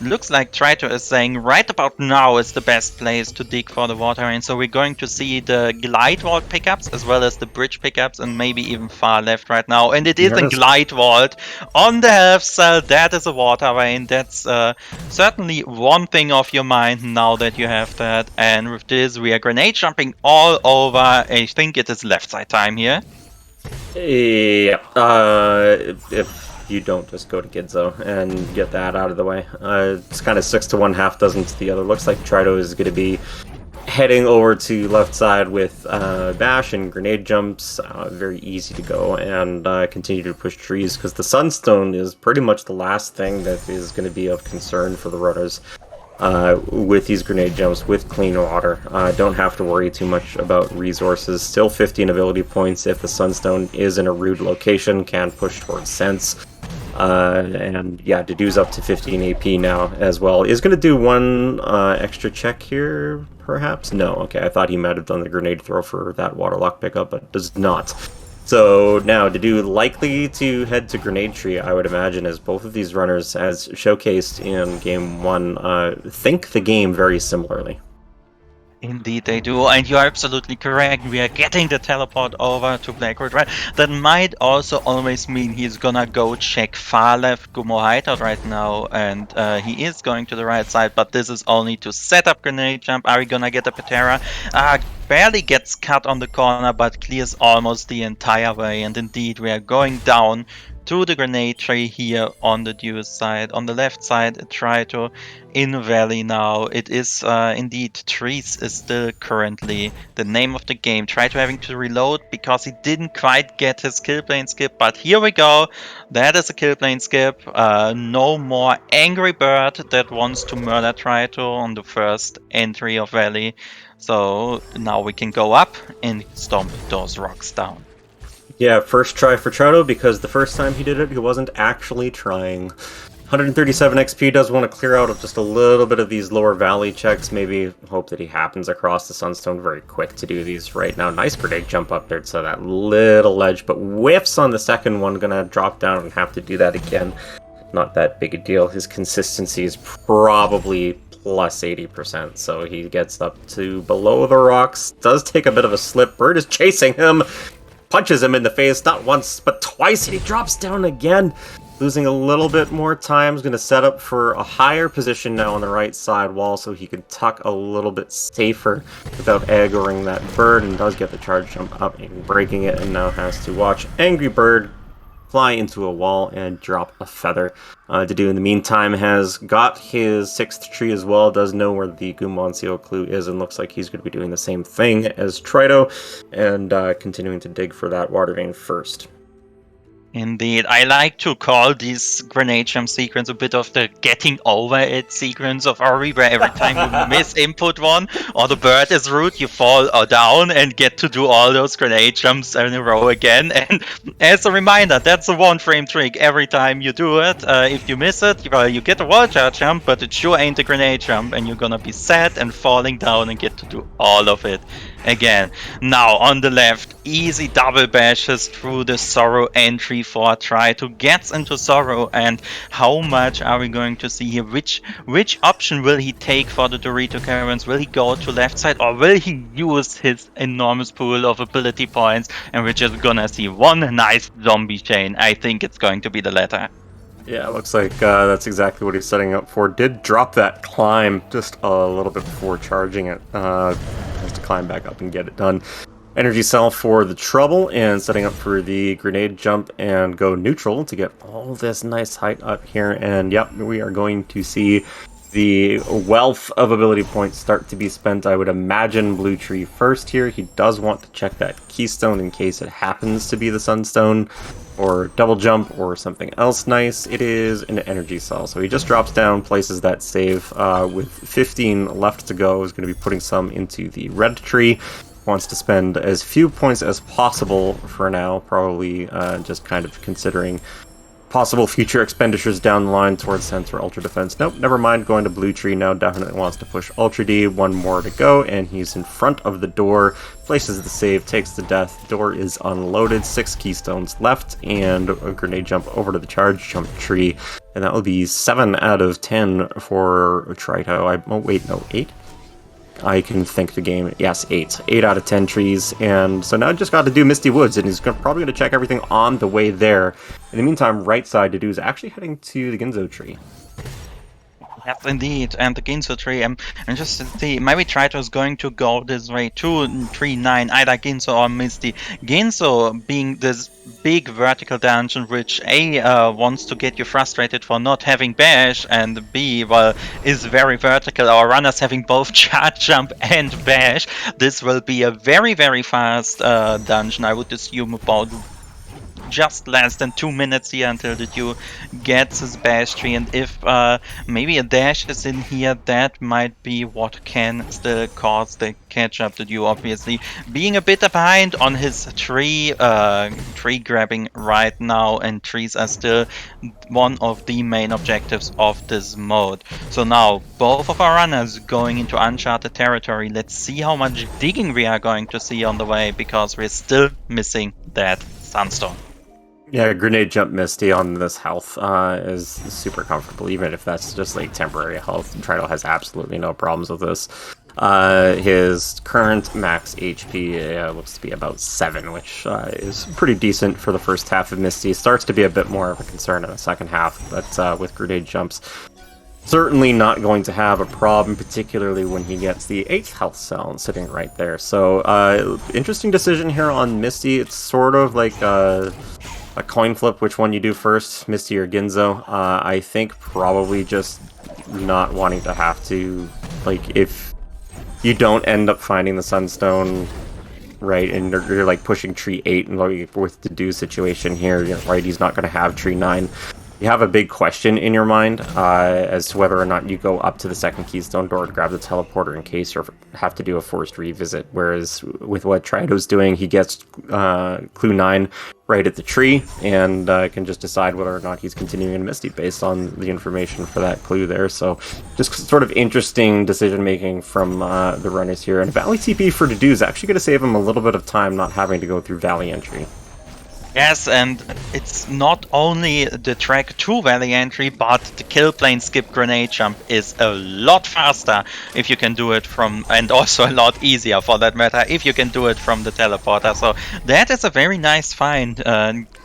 Looks like Trito is saying right about now is the best place to dig for the water vein. So we're going to see the glide vault pickups as well as the bridge pickups, and maybe even far left right now. And it is a glide vault on the health cell. That is a water vein. That's certainly one thing off your mind now that you have that. And with this, we are grenade jumping all over. I think it is left side time here. Yeah, if you don't just go to Gidzo and get that out of the way. It's kind of 6 to 1, half dozen to the other. Looks like Trito is going to be heading over to left side with bash and grenade jumps. Very easy to go, and continue to push trees, because the Sunstone is pretty much the last thing that is going to be of concern for the runners. With these grenade jumps, with clean water. Don't have to worry too much about resources. Still 15 ability points if the Sunstone is in a rude location, can push towards Sense. And yeah, Dedew's up to 15 AP now as well. Is going to do one extra check here, perhaps? No, okay, I thought he might have done the grenade throw for that waterlock pickup, but does not. So now, Dedew likely to head to Grenade Tree, I would imagine, as both of these runners, as showcased in Game 1, think the game very similarly. Indeed they do, and you're absolutely correct. We are getting the teleport over to Blackroot, right? That might also always mean he's gonna go check far left Gumo hideout right now, and he is going to the right side, but this is only to set up grenade jump. Are we gonna get a Patera? Barely gets cut on the corner, but clears almost the entire way, and indeed we are going down to the grenade tree here on the Dew side. On the left side, try to in Valley now. It is indeed Trees is still currently the name of the game. Try to having to reload because he didn't quite get his kill plane skip, but here we go. That is a kill plane skip. No more Angry Bird that wants to murder Trito on the first entry of Valley. So now we can go up and stomp those rocks down. Yeah, first try for Trito, because the first time he did it, he wasn't actually trying. 137 XP, does want to clear out of just a little bit of these lower valley checks. Maybe hope that he happens across the Sunstone. Very quick to do these right now. Nice grenade jump up there to that little ledge, but whiffs on the second one. Gonna drop down and have to do that again. Not that big a deal. His consistency is probably plus 80%, so he gets up to below the rocks. Does take a bit of a slip. Bird is chasing him. Punches him in the face, not once, but twice, and he drops down again. Losing a little bit more time. He's going to set up for a higher position now on the right side wall so he can tuck a little bit safer without aggroing that bird, and does get the charge jump up and breaking it, and now has to watch Angry Bird fly into a wall and drop a feather. Dedew in the meantime has got his 6th tree as well, does know where the Gumon Seal clue is, and looks like he's going to be doing the same thing as Trito, and continuing to dig for that water vein first. Indeed, I like to call this grenade jump sequence a bit of the getting over it sequence of Ori, where every time you miss input one or the bird is rude, you fall down and get to do all those grenade jumps in a row again. And as a reminder, that's a 1-frame trick. Every time you do it, if you miss it, well, you get a wall charge jump, but it sure ain't a grenade jump, and you're gonna be sad and falling down and get to do all of it again. Now on the left, easy double bashes through the Sorrow entry for try to get into Sorrow. And how much are we going to see here? Which option will he take for the Dorito Caverns? Will he go to left side, or will he use his enormous pool of ability points and we're just gonna see one nice zombie chain? I think it's going to be the latter. Yeah, it looks like that's exactly what he's setting up for. Did drop that climb just a little bit before charging it. Has to climb back up and get it done. Energy cell for the trouble, and setting up for the grenade jump and go neutral to get all this nice height up here. And yep, we are going to see the wealth of ability points start to be spent. I would imagine Blue Tree first here. He does want to check that keystone in case it happens to be the Sunstone or double jump or something else nice. It is an energy cell, so he just drops down, places that save. With 15 left to go, is going to be putting some into the red tree. Wants to spend as few points as possible for now, probably just kind of considering possible future expenditures down the line towards Sense or Ultra Defense. Nope, never mind, going to Blue Tree now. Definitely wants to push Ultra D. One more to go, and he's in front of the door. Places the save, takes the death. Door is unloaded. 6 keystones left, and a grenade jump over to the charge jump tree. And that will be 7 out of 10 for Trito. Oh, wait, no, 8? I can think the game. Yes, 8. 8 out of 10 trees. And so now I just got to do Misty Woods, and he's probably going to check everything on the way there. In the meantime, right side to do is actually heading to the Ginzo tree. Yes, indeed, and the Ginzo tree. And just to see, maybe Trito is going to go this way too. 3-9, either Ginzo or Misty. Ginzo being this big vertical dungeon, which A, wants to get you frustrated for not having bash, and B, well, is very vertical. Our runners having both charge jump and bash. This will be a very, very fast dungeon. I would assume about just less than 2 minutes here until the Dew gets his bash tree, and if maybe a dash is in here, that might be what can still cause the catch up. The Dew obviously being a bit behind on his tree grabbing right now, and trees are still one of the main objectives of this mode. So now both of our runners going into uncharted territory. Let's see how much digging we are going to see on the way, because we're still missing that Sunstone. Yeah, grenade jump Misty on this health is super comfortable, even if that's just like temporary health. Trito has absolutely no problems with this. His current max HP looks to be about 7, which is pretty decent for the first half of Misty. Starts to be a bit more of a concern in the second half, but with grenade jumps, certainly not going to have a problem, particularly when he gets the 8th health cell sitting right there. So, interesting decision here on Misty. It's sort of like a coin flip, which one you do first, Misty or Ginzo. I think probably just not wanting to have to, like, if you don't end up finding the Sunstone, right, and you're like pushing tree 8 and like with the do situation here, right, he's not going to have tree 9. You have a big question in your mind as to whether or not you go up to the second keystone door to grab the teleporter in case you have to do a forced revisit. Whereas with what Trito's doing, he gets clue 9 right at the tree and can just decide whether or not he's continuing in Misty based on the information for that clue there. So just sort of interesting decision making from the runners here. And Valley TP for Dedu is actually going to save him a little bit of time not having to go through Valley entry. Yes, and it's not only the track to Valley entry, but the kill plane skip grenade jump is a lot faster if you can do it from, and also a lot easier for that matter, if you can do it from the teleporter. So that is a very nice find.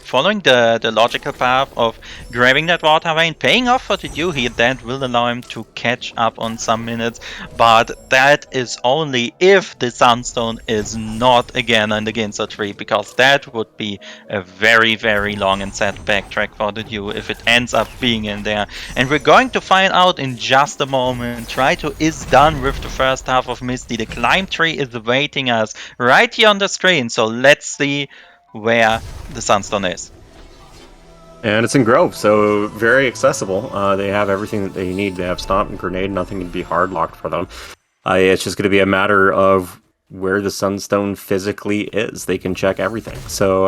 Following the logical path of grabbing that water vein, paying off for the Dew here, that will allow him to catch up on some minutes, but that is only if the Sunstone is not again on the Ginzo tree, because that would be a very, very long and sad backtrack for the Dew if it ends up being in there. And we're going to find out in just a moment. Trito is done with the first half of Misty. The climb tree is awaiting us right here on the screen, so let's see where the Sunstone is. And it's in Grove, so very accessible. They have everything that they need. They have Stomp and Grenade, nothing to be hard locked for them. It's just going to be a matter of where the Sunstone physically is. They can check everything. So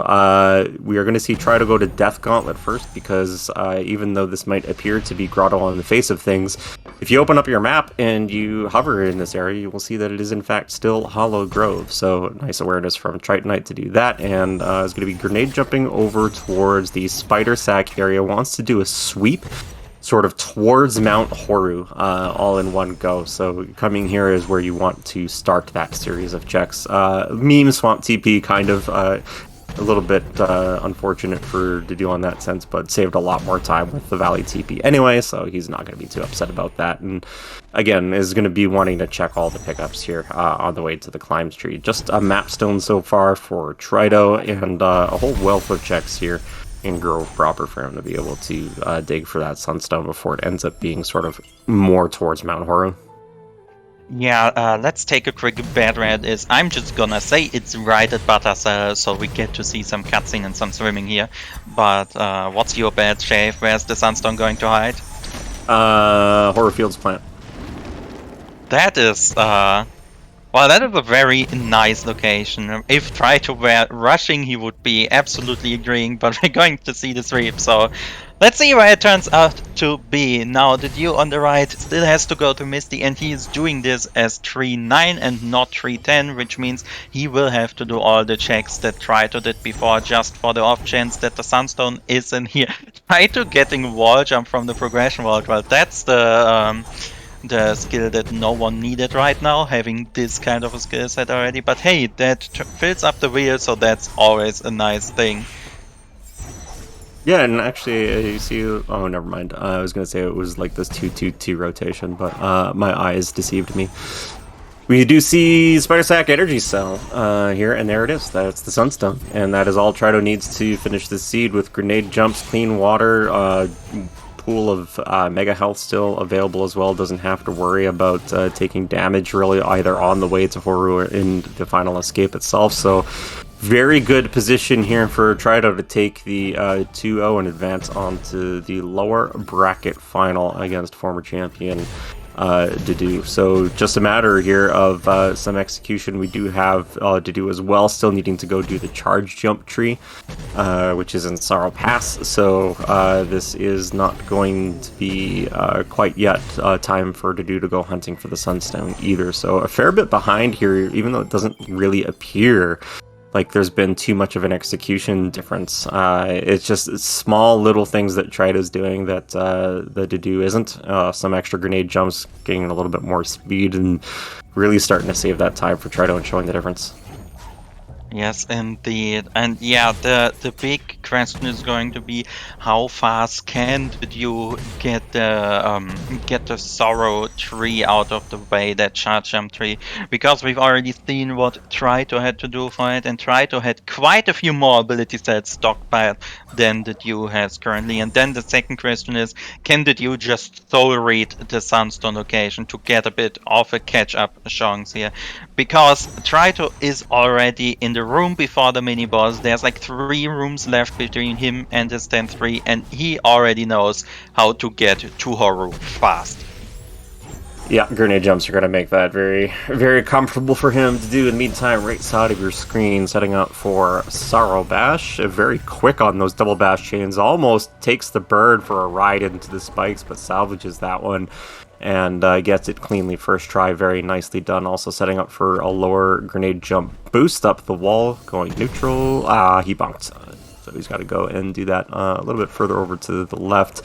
we are going to see try to go to Death Gauntlet first, because even though this might appear to be Grotto on the face of things, if you open up your map and you hover in this area, you will see that it is in fact still Hollow Grove. So nice awareness from Tritonite to do that, and it's going to be Grenade jumping over towards the Spider Sack area. Wants to do a sweep sort of towards Mount Horu, all in one go. So coming here is where you want to start that series of checks. Meme Swamp TP, kind of a little bit unfortunate for Dedew on that sense, but saved a lot more time with the Valley TP anyway, so he's not going to be too upset about that. And again, is going to be wanting to check all the pickups here on the way to the Climbs tree. Just a mapstone so far for Trido, and a whole wealth of checks here in Grove proper for him to be able to dig for that Sunstone before it ends up being sort of more towards Mount Horu. Yeah, let's take a quick bet. Red is, I'm just gonna say it's right at Buttercell, so we get to see some cutscene and some swimming here. But what's your bet, Shave? Where's the Sunstone going to hide? Horu Fields plant. That is, well, that is a very nice location. If Trito were rushing, he would be absolutely agreeing, but we're going to see the sweep, so let's see where it turns out to be. Now, the Dew on the right still has to go to Misty, and he is doing this as 3-9 and not 3-10, which means he will have to do all the checks that Trito did before, just for the off chance that the Sunstone is in here. Trito getting wall jump from the progression wall, well, that's the skill that no one needed right now, having this kind of a skill set already. But hey, that fills up the wheel, so that's always a nice thing. Yeah, and actually, you see, oh, never mind. I was going to say it was like this 2-2-2 rotation, but my eyes deceived me. We do see Spider Sack Energy Cell here, and there it is. That's the Sunstone, and that is all Trido needs to finish this seed with Grenade Jumps, Clean Water, pool of Mega Health still available as well. Doesn't have to worry about taking damage really either on the way to Horu or in the final escape itself. So very good position here for Trido to take the 2-0 and advance onto the lower bracket final against former champion Dedew. So just a matter here of some execution. We do have Dedew as well, still needing to go do the charge jump tree, which is in Sorrow Pass. So this is not going to be quite yet time for Dedew to go hunting for the Sunstone either. So a fair bit behind here, even though it doesn't really appear like there's been too much of an execution difference. It's just small little things that Trido's doing that the Dedew isn't. Some extra grenade jumps, getting a little bit more speed, and really starting to save that time for Trido and showing the difference. Yes, indeed. And yeah, the big question is going to be how fast can you get the Sorrow tree out of the way, that charge jump tree? Because we've already seen what Trito had to do for it, and Trito had quite a few more ability sets stockpiled than the Dew has currently. And then the second question is, can the Dew just soul read the Sunstone location to get a bit of a catch-up chance here? Because Trito is already in the room before the mini boss. There's like 3 rooms left between him and the stand 3, and he already knows how to get to Horu fast. Yeah, grenade jumps are going to make that very, very comfortable for him to do. In the meantime, right side of your screen, setting up for Sorrow Bash. Very quick on those double bash chains. Almost takes the bird for a ride into the spikes, but salvages that one and gets it cleanly first try. Very nicely done. Also setting up for a lower grenade jump boost up the wall, going neutral. He bunked. So he's got to go and do that a little bit further over to the left.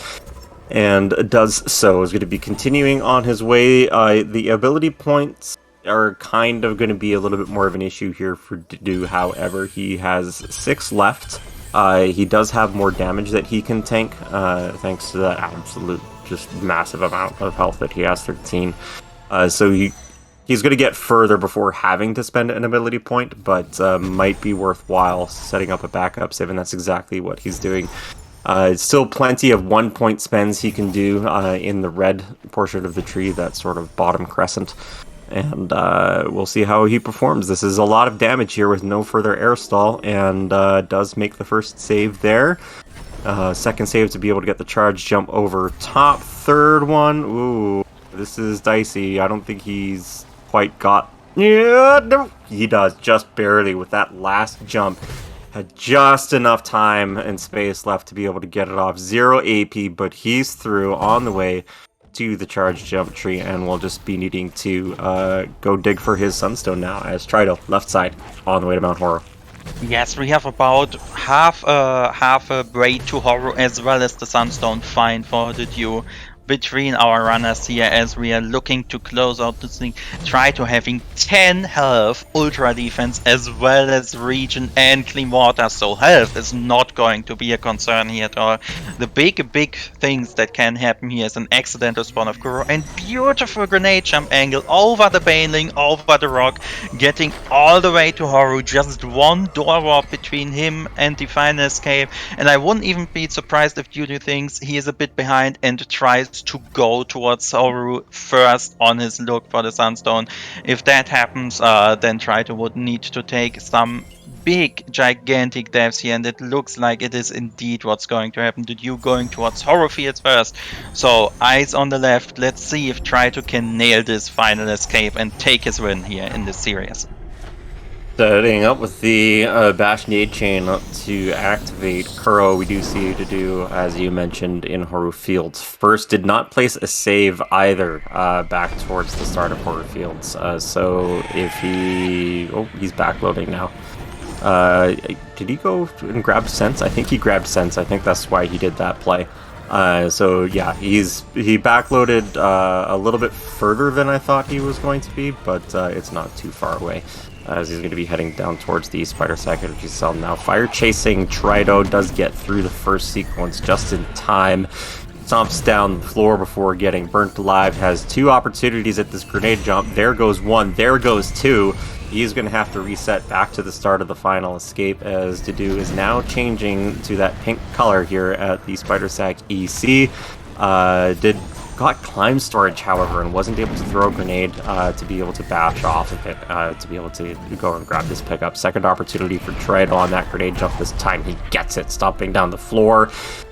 And does so. Is going to be continuing on his way. The ability points are kind of going to be a little bit more of an issue here for Dedew. However, he has 6 left. He does have more damage that he can tank, thanks to that absolute just massive amount of health that he has, 13. So he's going to get further before having to spend an ability point, but might be worthwhile setting up a backup save, and that's exactly what he's doing. Still plenty of 1-point spends he can do in the red portion of the tree, that sort of bottom crescent. And we'll see how he performs. This is a lot of damage here with no further air stall, and does make the first save there. Second save to be able to get the charge jump over top. Third one, ooh, this is dicey. I don't think he's quite got... Yeah, no, he does, just barely with that last jump. Had just enough time and space left to be able to get it off. 0 AP, but he's through on the way to the charge jump tree, and we'll just be needing to go dig for his Sunstone now as Trido, left side, on the way to Mount Horror. Yes, we have about half a braid to Horror as well as the Sunstone fine for the Dew between our runners here as we are looking to close out this thing. Try to having 10 health, ultra defense as well as region and clean water, so health is not going to be a concern here at all. The big things that can happen here is an accidental spawn of Kuro and beautiful grenade jump angle over the baneling, over the rock, getting all the way to Horu. Just one door warp between him and the final escape, and I wouldn't even be surprised if Dudu thinks he is a bit behind and tries to go towards Horu first on his look for the Sunstone. If that happens, then Trito would need to take some big, gigantic deaths here, and it looks like it is indeed what's going to happen. The Dew going towards Horror Fields first. So, eyes on the left. Let's see if Trito can nail this final escape and take his win here in this series. Setting up with the Bash Nade chain up to activate Kuro. We do see Dedew, as you mentioned, in Horror Fields. First, did not place a save either back towards the start of Horror Fields. So if he... Oh, he's backloading now. Did he go and grab Sense? I think he grabbed Sense. I think that's why he did that play. So yeah, he backloaded a little bit further than I thought he was going to be, but it's not too far away, as he's going to be heading down towards the Spider Sack Energy Cell now. Fire chasing Trito does get through the first sequence just in time. Stomps down the floor before getting burnt alive. Has two opportunities at this grenade jump. There goes one. There goes two. He's going to have to reset back to the start of the final escape, as Dedew is now changing to that pink color here at the Spider Sack EC. Got climb storage, however, and wasn't able to throw a grenade to be able to bash off of it, to be able to go and grab this pickup. Second opportunity for Trito on that grenade jump. This time he gets it, stomping down the floor.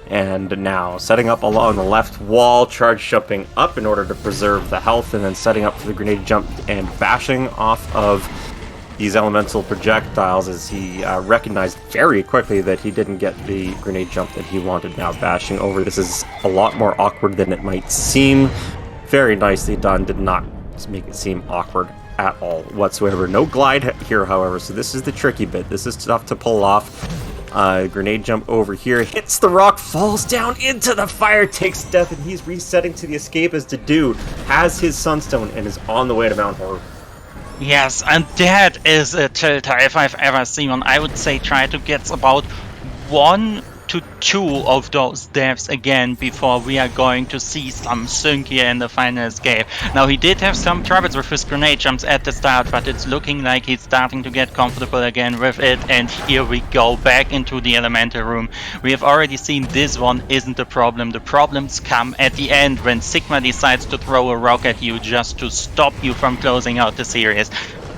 And now setting up along the left wall, charge jumping up in order to preserve the health, and then setting up for the grenade jump and bashing off of these elemental projectiles, as he recognized very quickly that he didn't get the grenade jump that he wanted. Now bashing over. This is a lot more awkward than it might seem. Very nicely done. Did not make it seem awkward at all whatsoever. No glide here, however, so this is the tricky bit. This is tough to pull off. Grenade jump over here, hits the rock, falls down into the fire, takes death, and he's resetting to the escape as Dedew has his Sunstone and is on the way to Mount Horror. Yes, and that is a tilter if I've ever seen one. I would say try to get about 1 to 2 of those deaths again before we are going to see some sync here in the final escape. Now, he did have some troubles with his grenade jumps at the start, but it's looking like he's starting to get comfortable again with it, and here we go back into the elemental room. We have already seen this one isn't the problem. The problems come at the end when Sigma decides to throw a rock at you just to stop you from closing out the series.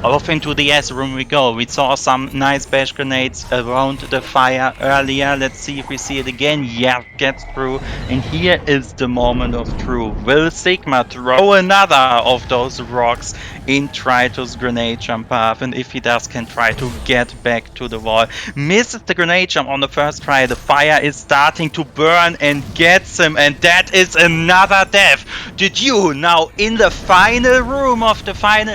Off into the S room we go. We saw some nice bash grenades around the fire earlier. Let's see if we see it again. Yeah, gets through. And here is the moment of truth. Will Sigma throw another of those rocks in Trito's grenade jump path? And if he does, can try to get back to the wall. Misses the grenade jump on the first try. The fire is starting to burn and gets him. And that is another death. Dedew now in the final room of the final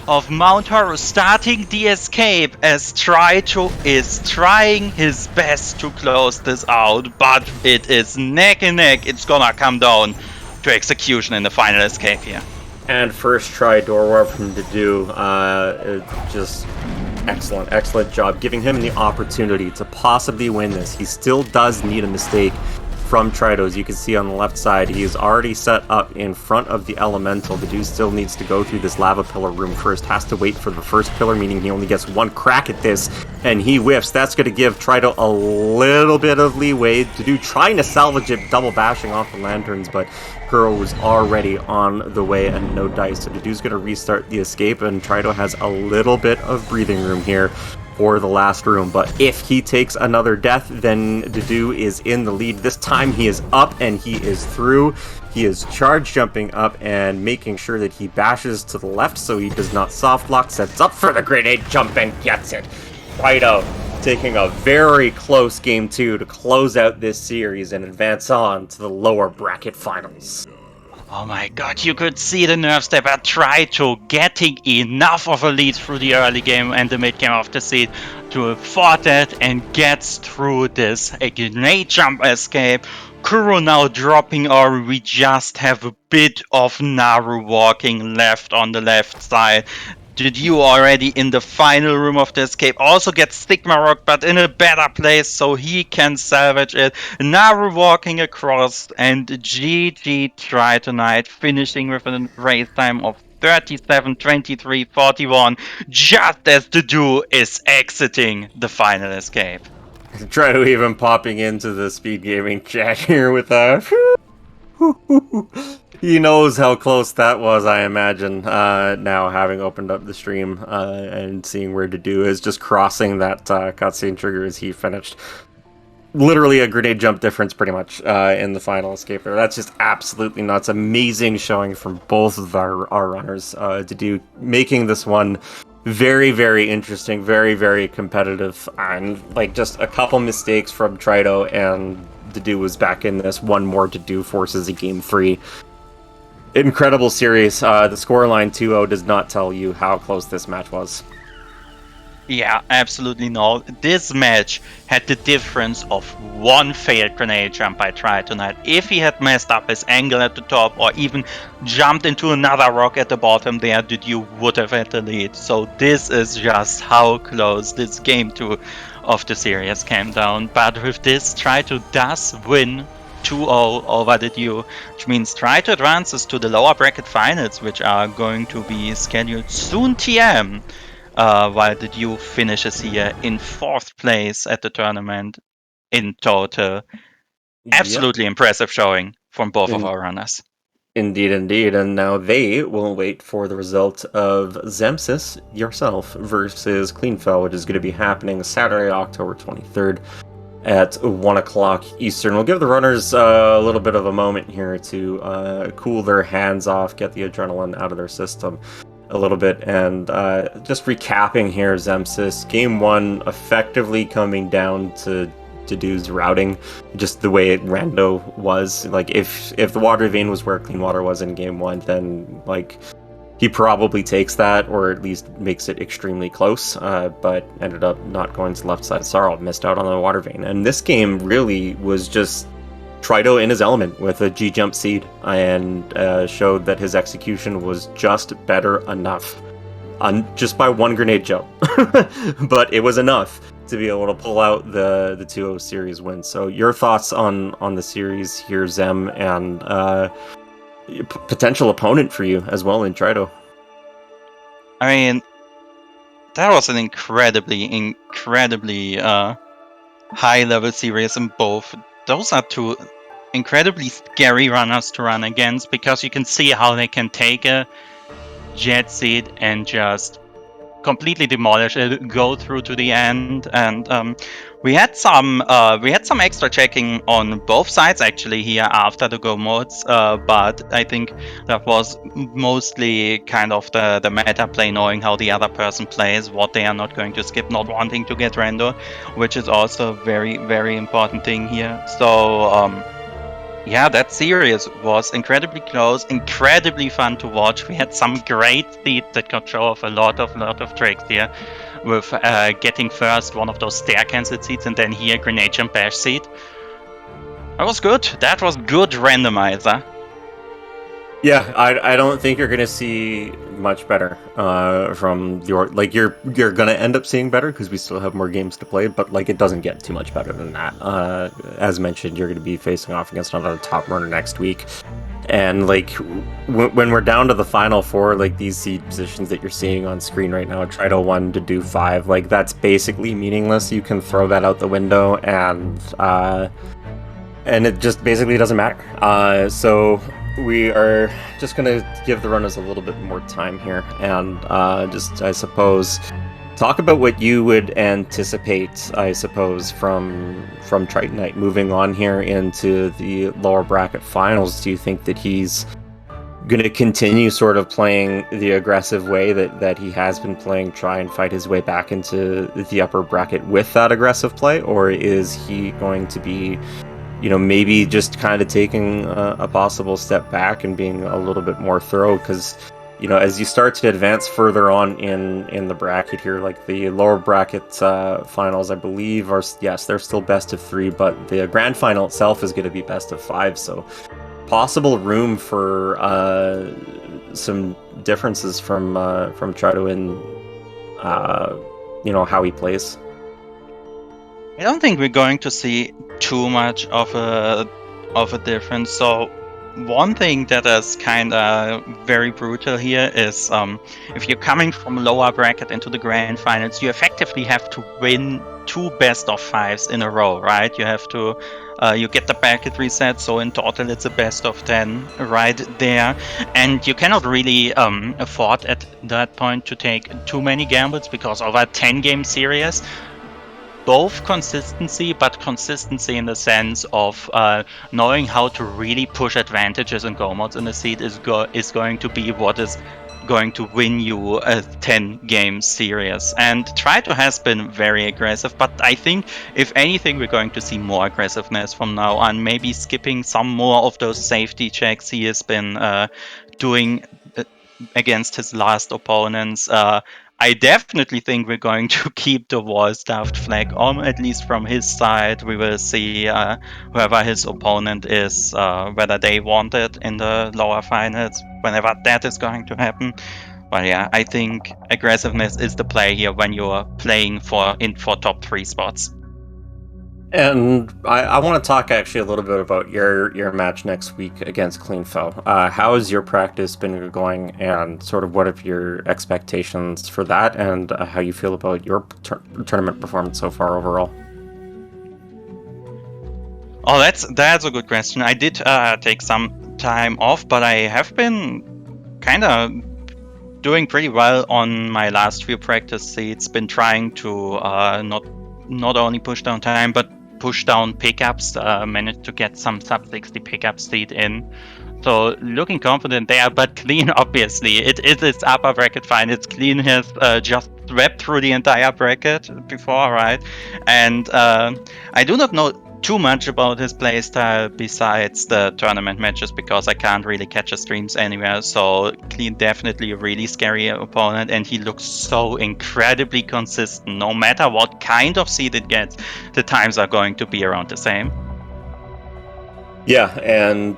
of Mount Horror, starting the escape as Trito is trying his best to close this out, but it is neck and neck. It's gonna come down to execution in the final escape here. And first try door warp from Dedew, just excellent job, giving him the opportunity to possibly win this. He still does need a mistake from Trito. As you can see on the left side, he is already set up in front of the elemental. The dude still needs to go through this lava pillar room first, has to wait for the first pillar, meaning he only gets one crack at this, and he whiffs. That's going to give Trito a little bit of leeway to do, trying to salvage it, double bashing off the lanterns, but Kuro was already on the way and no dice. So the dude's going to restart the escape, and Trito has a little bit of breathing room here for the last room, but if he takes another death, then Dedew is in the lead. This time he is up and he is through. He is charge jumping up and making sure that he bashes to the left so he does not soft lock, sets up for the grenade jump and gets it. Right out, taking a very close game 2 to close out this series and advance on to the lower bracket finals. Oh my god, you could see the nerve stepper try to getting enough of a lead through the early game and the mid game of the seed to afford that and gets through this grenade jump escape. Kuro now dropping, or we just have a bit of Naru walking left on the left side. Dedew already in the final room of the escape, also gets Stigma Rock, but in a better place so he can salvage it. Naru walking across, and GG try tonight, finishing with a race time of 37-23-41, just as Dedew is exiting the final escape. Try to even popping into the SpeedGaming chat here with he knows how close that was, I imagine, now having opened up the stream and seeing where Dedew is, just crossing that cutscene trigger as he finished. Literally a grenade jump difference, pretty much, in the final escape there. That's just absolutely nuts. Amazing showing from both of our runners. Dedew making this one very, very interesting, very, very competitive, and like just a couple mistakes from Trito, and Dedew was back in this. One more Dedew forces a game 3. Incredible series. The scoreline 2-0 does not tell you how close this match was. Yeah, absolutely no. This match had the difference of one failed grenade jump by Try tonight. If he had messed up his angle at the top or even jumped into another rock at the bottom there, Dedew would have had the lead. So this is just how close this game 2 of the series came down. But with this, Trito does win 2-0 over Dedew, which means Trito advances to the lower bracket finals, which are going to be scheduled soon TM, while Dedew finishes here in 4th place at the tournament in total. Absolutely impressive showing from both of our runners. Indeed, indeed. And now they will wait for the result of Zemsis yourself versus Cleanfell, which is going to be happening Saturday, October 23rd. At 1 o'clock Eastern. We'll give the runners a little bit of a moment here to cool their hands off, get the adrenaline out of their system a little bit, and just recapping here, Zemsis, game 1 effectively coming down to Dedew's routing, just the way Rando was. Like, if the water vein was where Clean Water was in game 1, then, like, he probably takes that, or at least makes it extremely close, but ended up not going to the left side. Sarl missed out on the water vein. And this game really was just Trito in his element with a G-jump seed, and showed that his execution was just better enough. Just by one grenade jump. But it was enough to be able to pull out the 2-0 series win. So your thoughts on the series here, Zem, and potential opponent for you as well in Trito. I mean, that was an incredibly high-level series in both. Those are two incredibly scary runners to run against, because you can see how they can take a jet seed and just completely demolish it, go through to the end, and we had some extra checking on both sides actually here after the go modes, but I think that was mostly kind of the meta play, knowing how the other person plays, what they are not going to skip, not wanting to get rando, which is also a very, very important thing here. So yeah, that series was incredibly close, incredibly fun to watch. We had some great seeds that could show off a lot of tricks here, with getting first one of those stair cancel seeds, and then here grenade jump bash seed. That was good. That was good randomizer. Yeah, I don't think you're gonna see much better from your, like, you're gonna end up seeing better because we still have more games to play, but like it doesn't get too much better than that. As mentioned, you're gonna be facing off against another top runner next week, and like when we're down to the final 4, like these seed positions that you're seeing on screen right now, Trito 1 to do 5, like that's basically meaningless. You can throw that out the window, and it just basically doesn't matter. So we are just going to give the runners a little bit more time here, and just, I suppose, Talk about what you would anticipate, I suppose, from Tritonite moving on here into the lower bracket finals. Do you think that he's going to continue sort of playing the aggressive way that he has been playing, try and fight his way back into the upper bracket with that aggressive play? Or is he going to be, maybe just kind of taking a possible step back and being a little bit more thorough? Because as you start to advance further on in the bracket here, like the lower bracket finals, I believe they're still best of 3, but the grand final itself is going to be best of 5. So possible room for some differences from Trito in how he plays. I don't think we're going to see too much of a difference. So one thing that is kind of very brutal here is if you're coming from lower bracket into the grand finals, you effectively have to win 2 best of 5s in a row, right? You have to you get the bracket reset, so in total it's a best of 10 right there, and you cannot really afford at that point to take too many gambles, because of a 10-game series, both consistency, but consistency in the sense of knowing how to really push advantages and go modes in the seed is going to be what is going to win you a 10-game series. And Trito has been very aggressive, but I think if anything we're going to see more aggressiveness from now on, maybe skipping some more of those safety checks he has been doing against his last opponents. I definitely think we're going to keep the wall-stuffed flag on, at least from his side. We will see whoever his opponent is, whether they want it in the lower finals, whenever that is going to happen. But yeah, I think aggressiveness is the play here when you're playing for top 3 spots. And I want to talk actually a little bit about your match next week against Clean Foe. How has your practice been going, and sort of what are your expectations for that, and how you feel about your tournament performance so far overall? Oh, that's a good question. I did take some time off, but I have been kind of doing pretty well on my last few practice seats. Been trying to not only push down time, but push down pickups. Managed to get some sub 60 pickup seed in. So looking confident there, but Clean, obviously, it is upper bracket fine. It's Clean has just swept through the entire bracket before, right? And I do not know too much about his playstyle besides the tournament matches, because I can't really catch his streams anywhere. So Clean definitely a really scary opponent, and he looks so incredibly consistent. No matter what kind of seed it gets, the times are going to be around the same. Yeah, and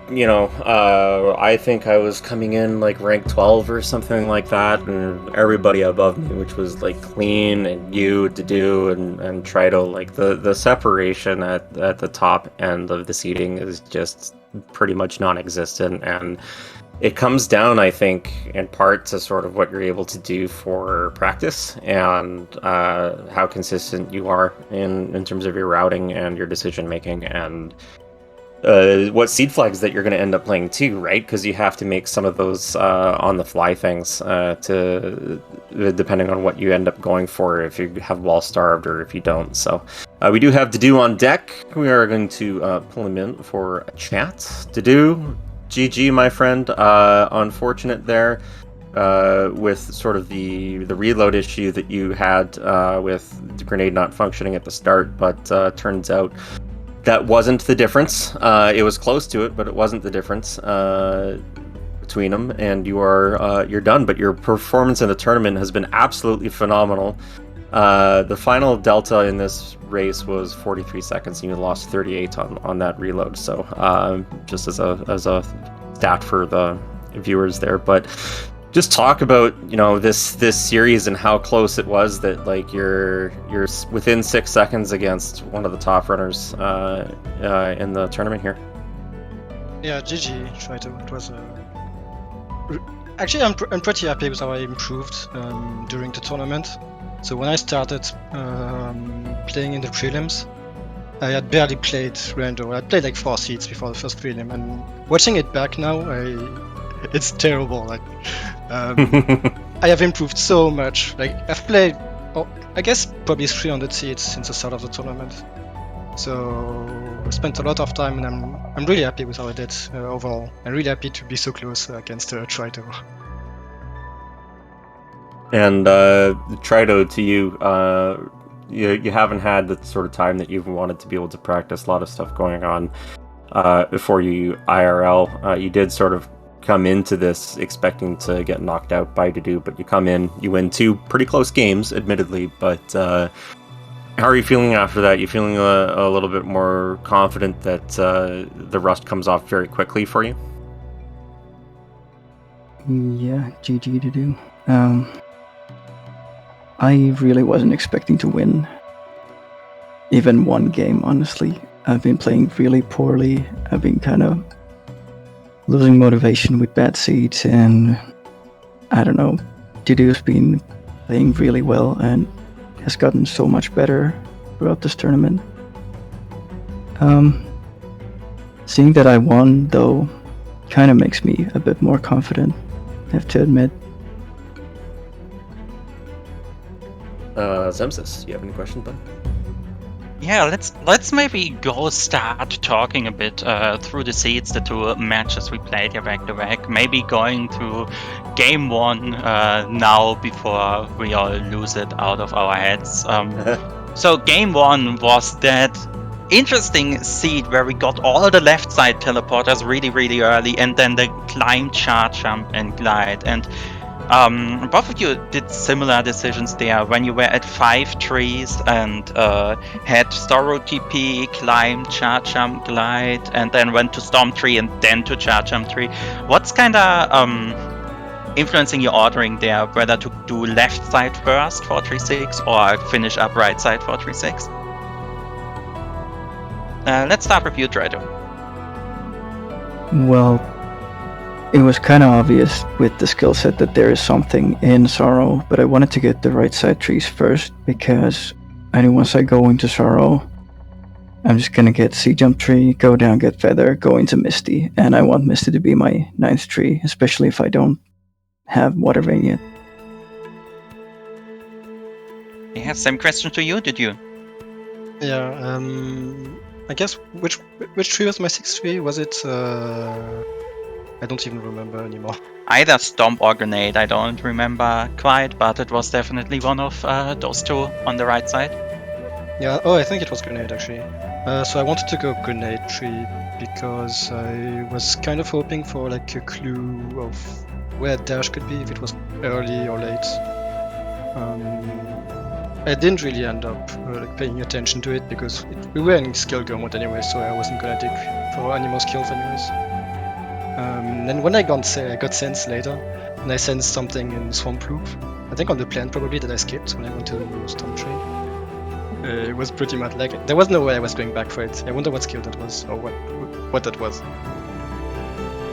I think I was coming in like rank 12 or something like that, and everybody above me, which was like Clean and you, Dedew, and Trito, like the separation at the top end of the seeding is just pretty much non-existent, and it comes down, I think, in part to sort of what you're able to do for practice and how consistent you are in terms of your routing and your decision making, and what seed flags that you're going to end up playing too, right? Because you have to make some of those on-the-fly things to depending on what you end up going for, if you have wall starved or if you don't. So we do have Dedew on deck. We are going to pull him in for a chat. Dedew, GG, my friend. Unfortunate there with sort of the reload issue that you had with the grenade not functioning at the start, but turns out that wasn't the difference. It was close to it, but it wasn't the difference between them. And you're done. But your performance in the tournament has been absolutely phenomenal. The final delta in this race was 43 seconds, and you lost 38 on that reload. So just as a stat for the viewers there, but. Just talk about this series and how close it was, that like you're within 6 seconds against one of the top runners in the tournament here. Yeah, GG, Trito. It was actually I'm pretty happy with how I improved during the tournament. So when I started playing in the prelims, I had barely played Rando. I played like 4 seeds before the first prelim, and watching it back now, it's terrible. Like I have improved so much. Like I've played I guess probably 300 seeds since the start of the tournament. So I spent a lot of time, and I'm really happy with how I did overall. I'm really happy to be so close against Trito. And Trido, to you, you haven't had the sort of time that you've wanted to be able to practice. A lot of stuff going on before you IRL. You did sort of come into this expecting to get knocked out by Dedew, but you come in, you win 2 pretty close games, admittedly, but how are you feeling after that? You feeling a little bit more confident that the rust comes off very quickly for you? Yeah, GG Dedew. I really wasn't expecting to win even one game, honestly. I've been playing really poorly. I've been kind of losing motivation with bad seeds, and I don't know, Dedew's been playing really well and has gotten so much better throughout this tournament. Seeing that I won, though, kind of makes me a bit more confident, I have to admit. Zemsis, do you have any questions, bud? Yeah, let's maybe go start talking a bit through the seeds, the 2 matches we played here back to back. Maybe going through game 1 now before we all lose it out of our heads. So game 1 was that interesting seed where we got all the left side teleporters really early, and then the climb, charge, jump, and glide. And both of you did similar decisions there when you were at 5 trees and had Storrow TP, climb, charge jump, glide, and then went to Storm tree and then to charge jump tree. What's kind of influencing your ordering there, whether to do left side first 436 or finish up right side 436? Let's start with you, Dredo. Well, it was kind of obvious with the skill set that there is something in Sorrow, but I wanted to get the right side trees first because I knew once I go into Sorrow, I'm just gonna get Sea Jump Tree, go down, get Feather, go into Misty, and I want Misty to be my 9th tree, especially if I don't have Water Vein yet. Yeah, same question to you, did you? Yeah, I guess which tree was my 6th tree? Was it I don't even remember anymore. Either Stomp or Grenade, I don't remember quite, but it was definitely one of those 2 on the right side. Yeah, I think it was Grenade actually. So I wanted to go Grenade tree because I was kind of hoping for like a clue of where Dash could be, if it was early or late. I didn't really end up like paying attention to it because we were in skill go mode anyway, so I wasn't gonna dig for any more skills anyways. Then when I got Sense later, and I sensed something in Swamp Loop, I think on the plan probably that I skipped when I went to Storm Tree. It was pretty much like, there was no way I was going back for it. I wonder what skill that was, or what that was.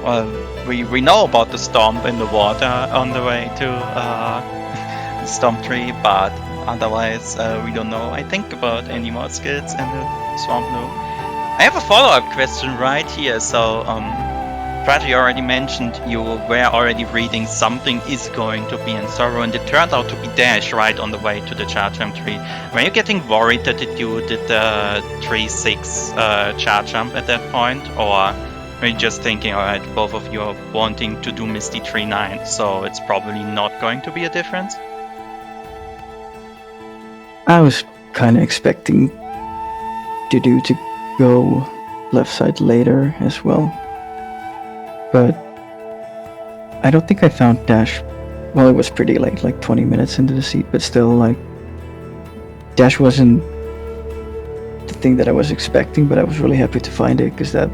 Well, we know about the Stomp in the water on the way to Storm Tree, but otherwise we don't know, I think, about any more skills in the Swamp Loop. I have a follow-up question right here, so Pratt, you already mentioned you were already reading something is going to be in Sorrow, and it turned out to be Dash right on the way to the charge jump tree. Were you getting worried that you did the 3-6 charge jump at that point, or were you just thinking, alright, both of you are wanting to do Misty 3-9, so it's probably not going to be a difference? I was kind of expecting Dedew to go left side later as well. But I don't think I found Dash. Well, it was pretty late, like 20 minutes into the seat, but still, like, Dash wasn't the thing that I was expecting, but I was really happy to find it, because that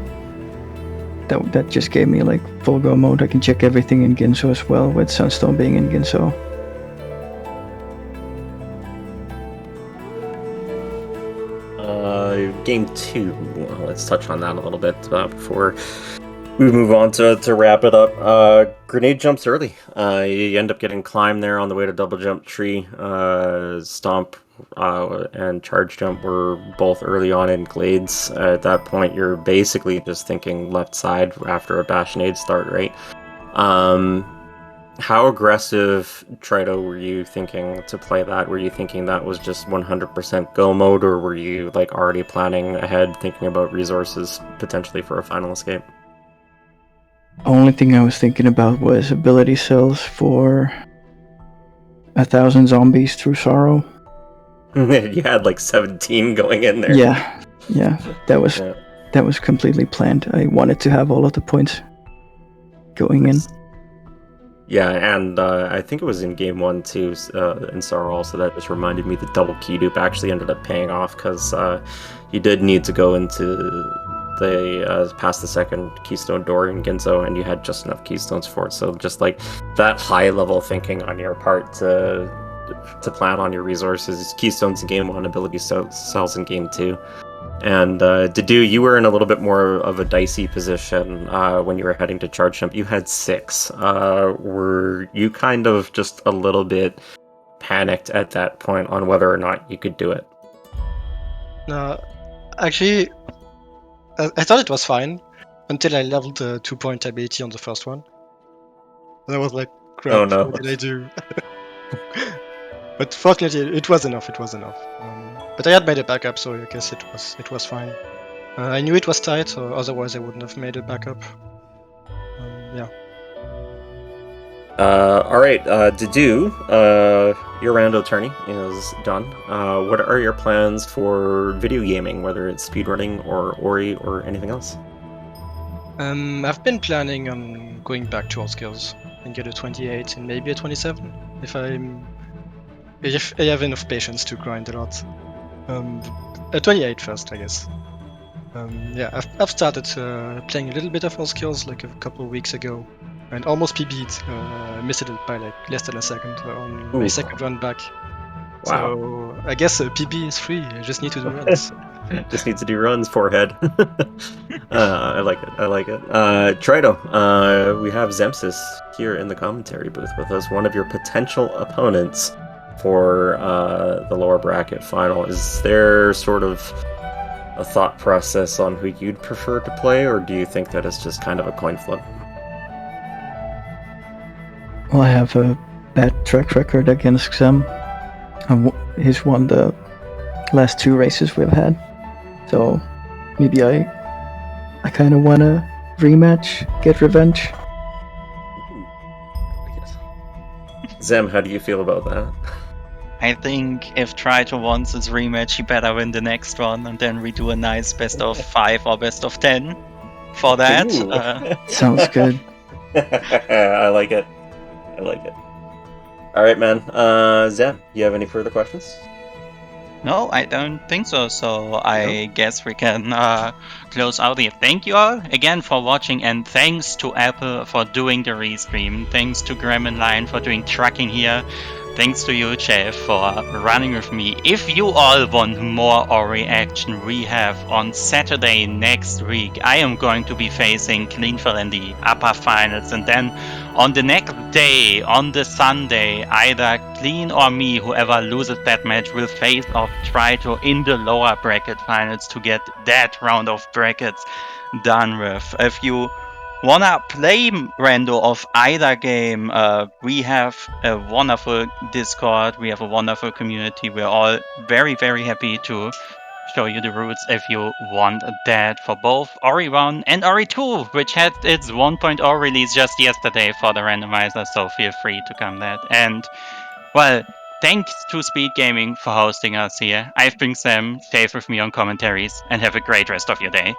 just gave me, like, full go mode. I can check everything in Ginso as well, with Sunstone being in Ginso. Game 2, let's touch on that a little bit before we move on to wrap it up. Grenade jumps early. You end up getting Climb there on the way to double jump tree. Stomp and charge jump were both early on in Glades. At that point, you're basically just thinking left side after a Bastionade start, right? How aggressive, Trito, were you thinking to play that? Were you thinking that was just 100% go mode, or were you like already planning ahead, thinking about resources potentially for a final escape? Only thing I was thinking about was ability cells for 1,000 zombies through sorrow. You had like 17 going in there. Yeah, that was completely planned. I wanted to have all of the points going in. Yeah, and I think it was in game 1 too, in Sorrow also, that just reminded me the double key dupe actually ended up paying off, because you did need to go into the past the second keystone door in Ginzo, and you had just enough keystones for it. So just like that high level thinking on your part to plan on your resources, keystones in game 1, ability cells in game 2. And Dedew, you were in a little bit more of a dicey position when you were heading to charge jump. You had 6. Were you kind of just a little bit panicked at that point on whether or not you could do it? No, actually, I thought it was fine until I leveled the 2-point ability on the first one. And I was like, crap, Oh, no. what did I do? But fortunately, it was enough. But I had made a backup, so I guess it was fine. I knew it was tight, so otherwise I wouldn't have made a backup. Yeah. All right, Dedew, your rando tourney is done. What are your plans for video gaming, whether it's speedrunning or Ori or anything else? I've been planning on going back to all skills and get a 28 and maybe a 27 if I have enough patience to grind a lot. A 28 first, I guess. Yeah, I've started playing a little bit of all skills like a couple of weeks ago, and almost PB'd. Missed it by like less than a second on my second run back. Wow. So I guess PB is free. I just need to do runs. Just need to do runs, forehead. I like it. Trito, we have Zemsis here in the commentary booth with us, one of your potential opponents for the lower bracket final. Is there sort of a thought process on who you'd prefer to play, or do you think that it's just kind of a coin flip? Well, I have a bad track record against Xem. He's won the last 2 races we've had, so maybe I kind of want to rematch, get revenge. Zem, how do you feel about that? I think if Trito wants his rematch, he better win the next one, and then we do a nice best of 5 or best of 10 for that. Sounds good. I like it. All right, man. Zem, you have any further questions? No, I don't think so. So I guess we can close out here. Thank you all again for watching, and thanks to Apple for doing the restream. Thanks to Graham Line for doing tracking here. Thanks to you, Jeff, for running with me. If you all want more Ori action, we have on Saturday next week, I am going to be facing Cleanfell in the upper finals, and then on the next day, on the Sunday, either Clean or me, whoever loses that match, will face off Trito in the lower bracket finals to get that round of brackets done with. If you wanna play rando of either game, we have a wonderful Discord, we have a wonderful community. We're all very, very happy to show you the routes if you want that for both Ori 1 and Ori 2, which had its 1.0 release just yesterday for the randomizer, so feel free to come that. And, well, thanks to SpeedGaming for hosting us here. I've been Sam, stay with me on commentaries, and have a great rest of your day.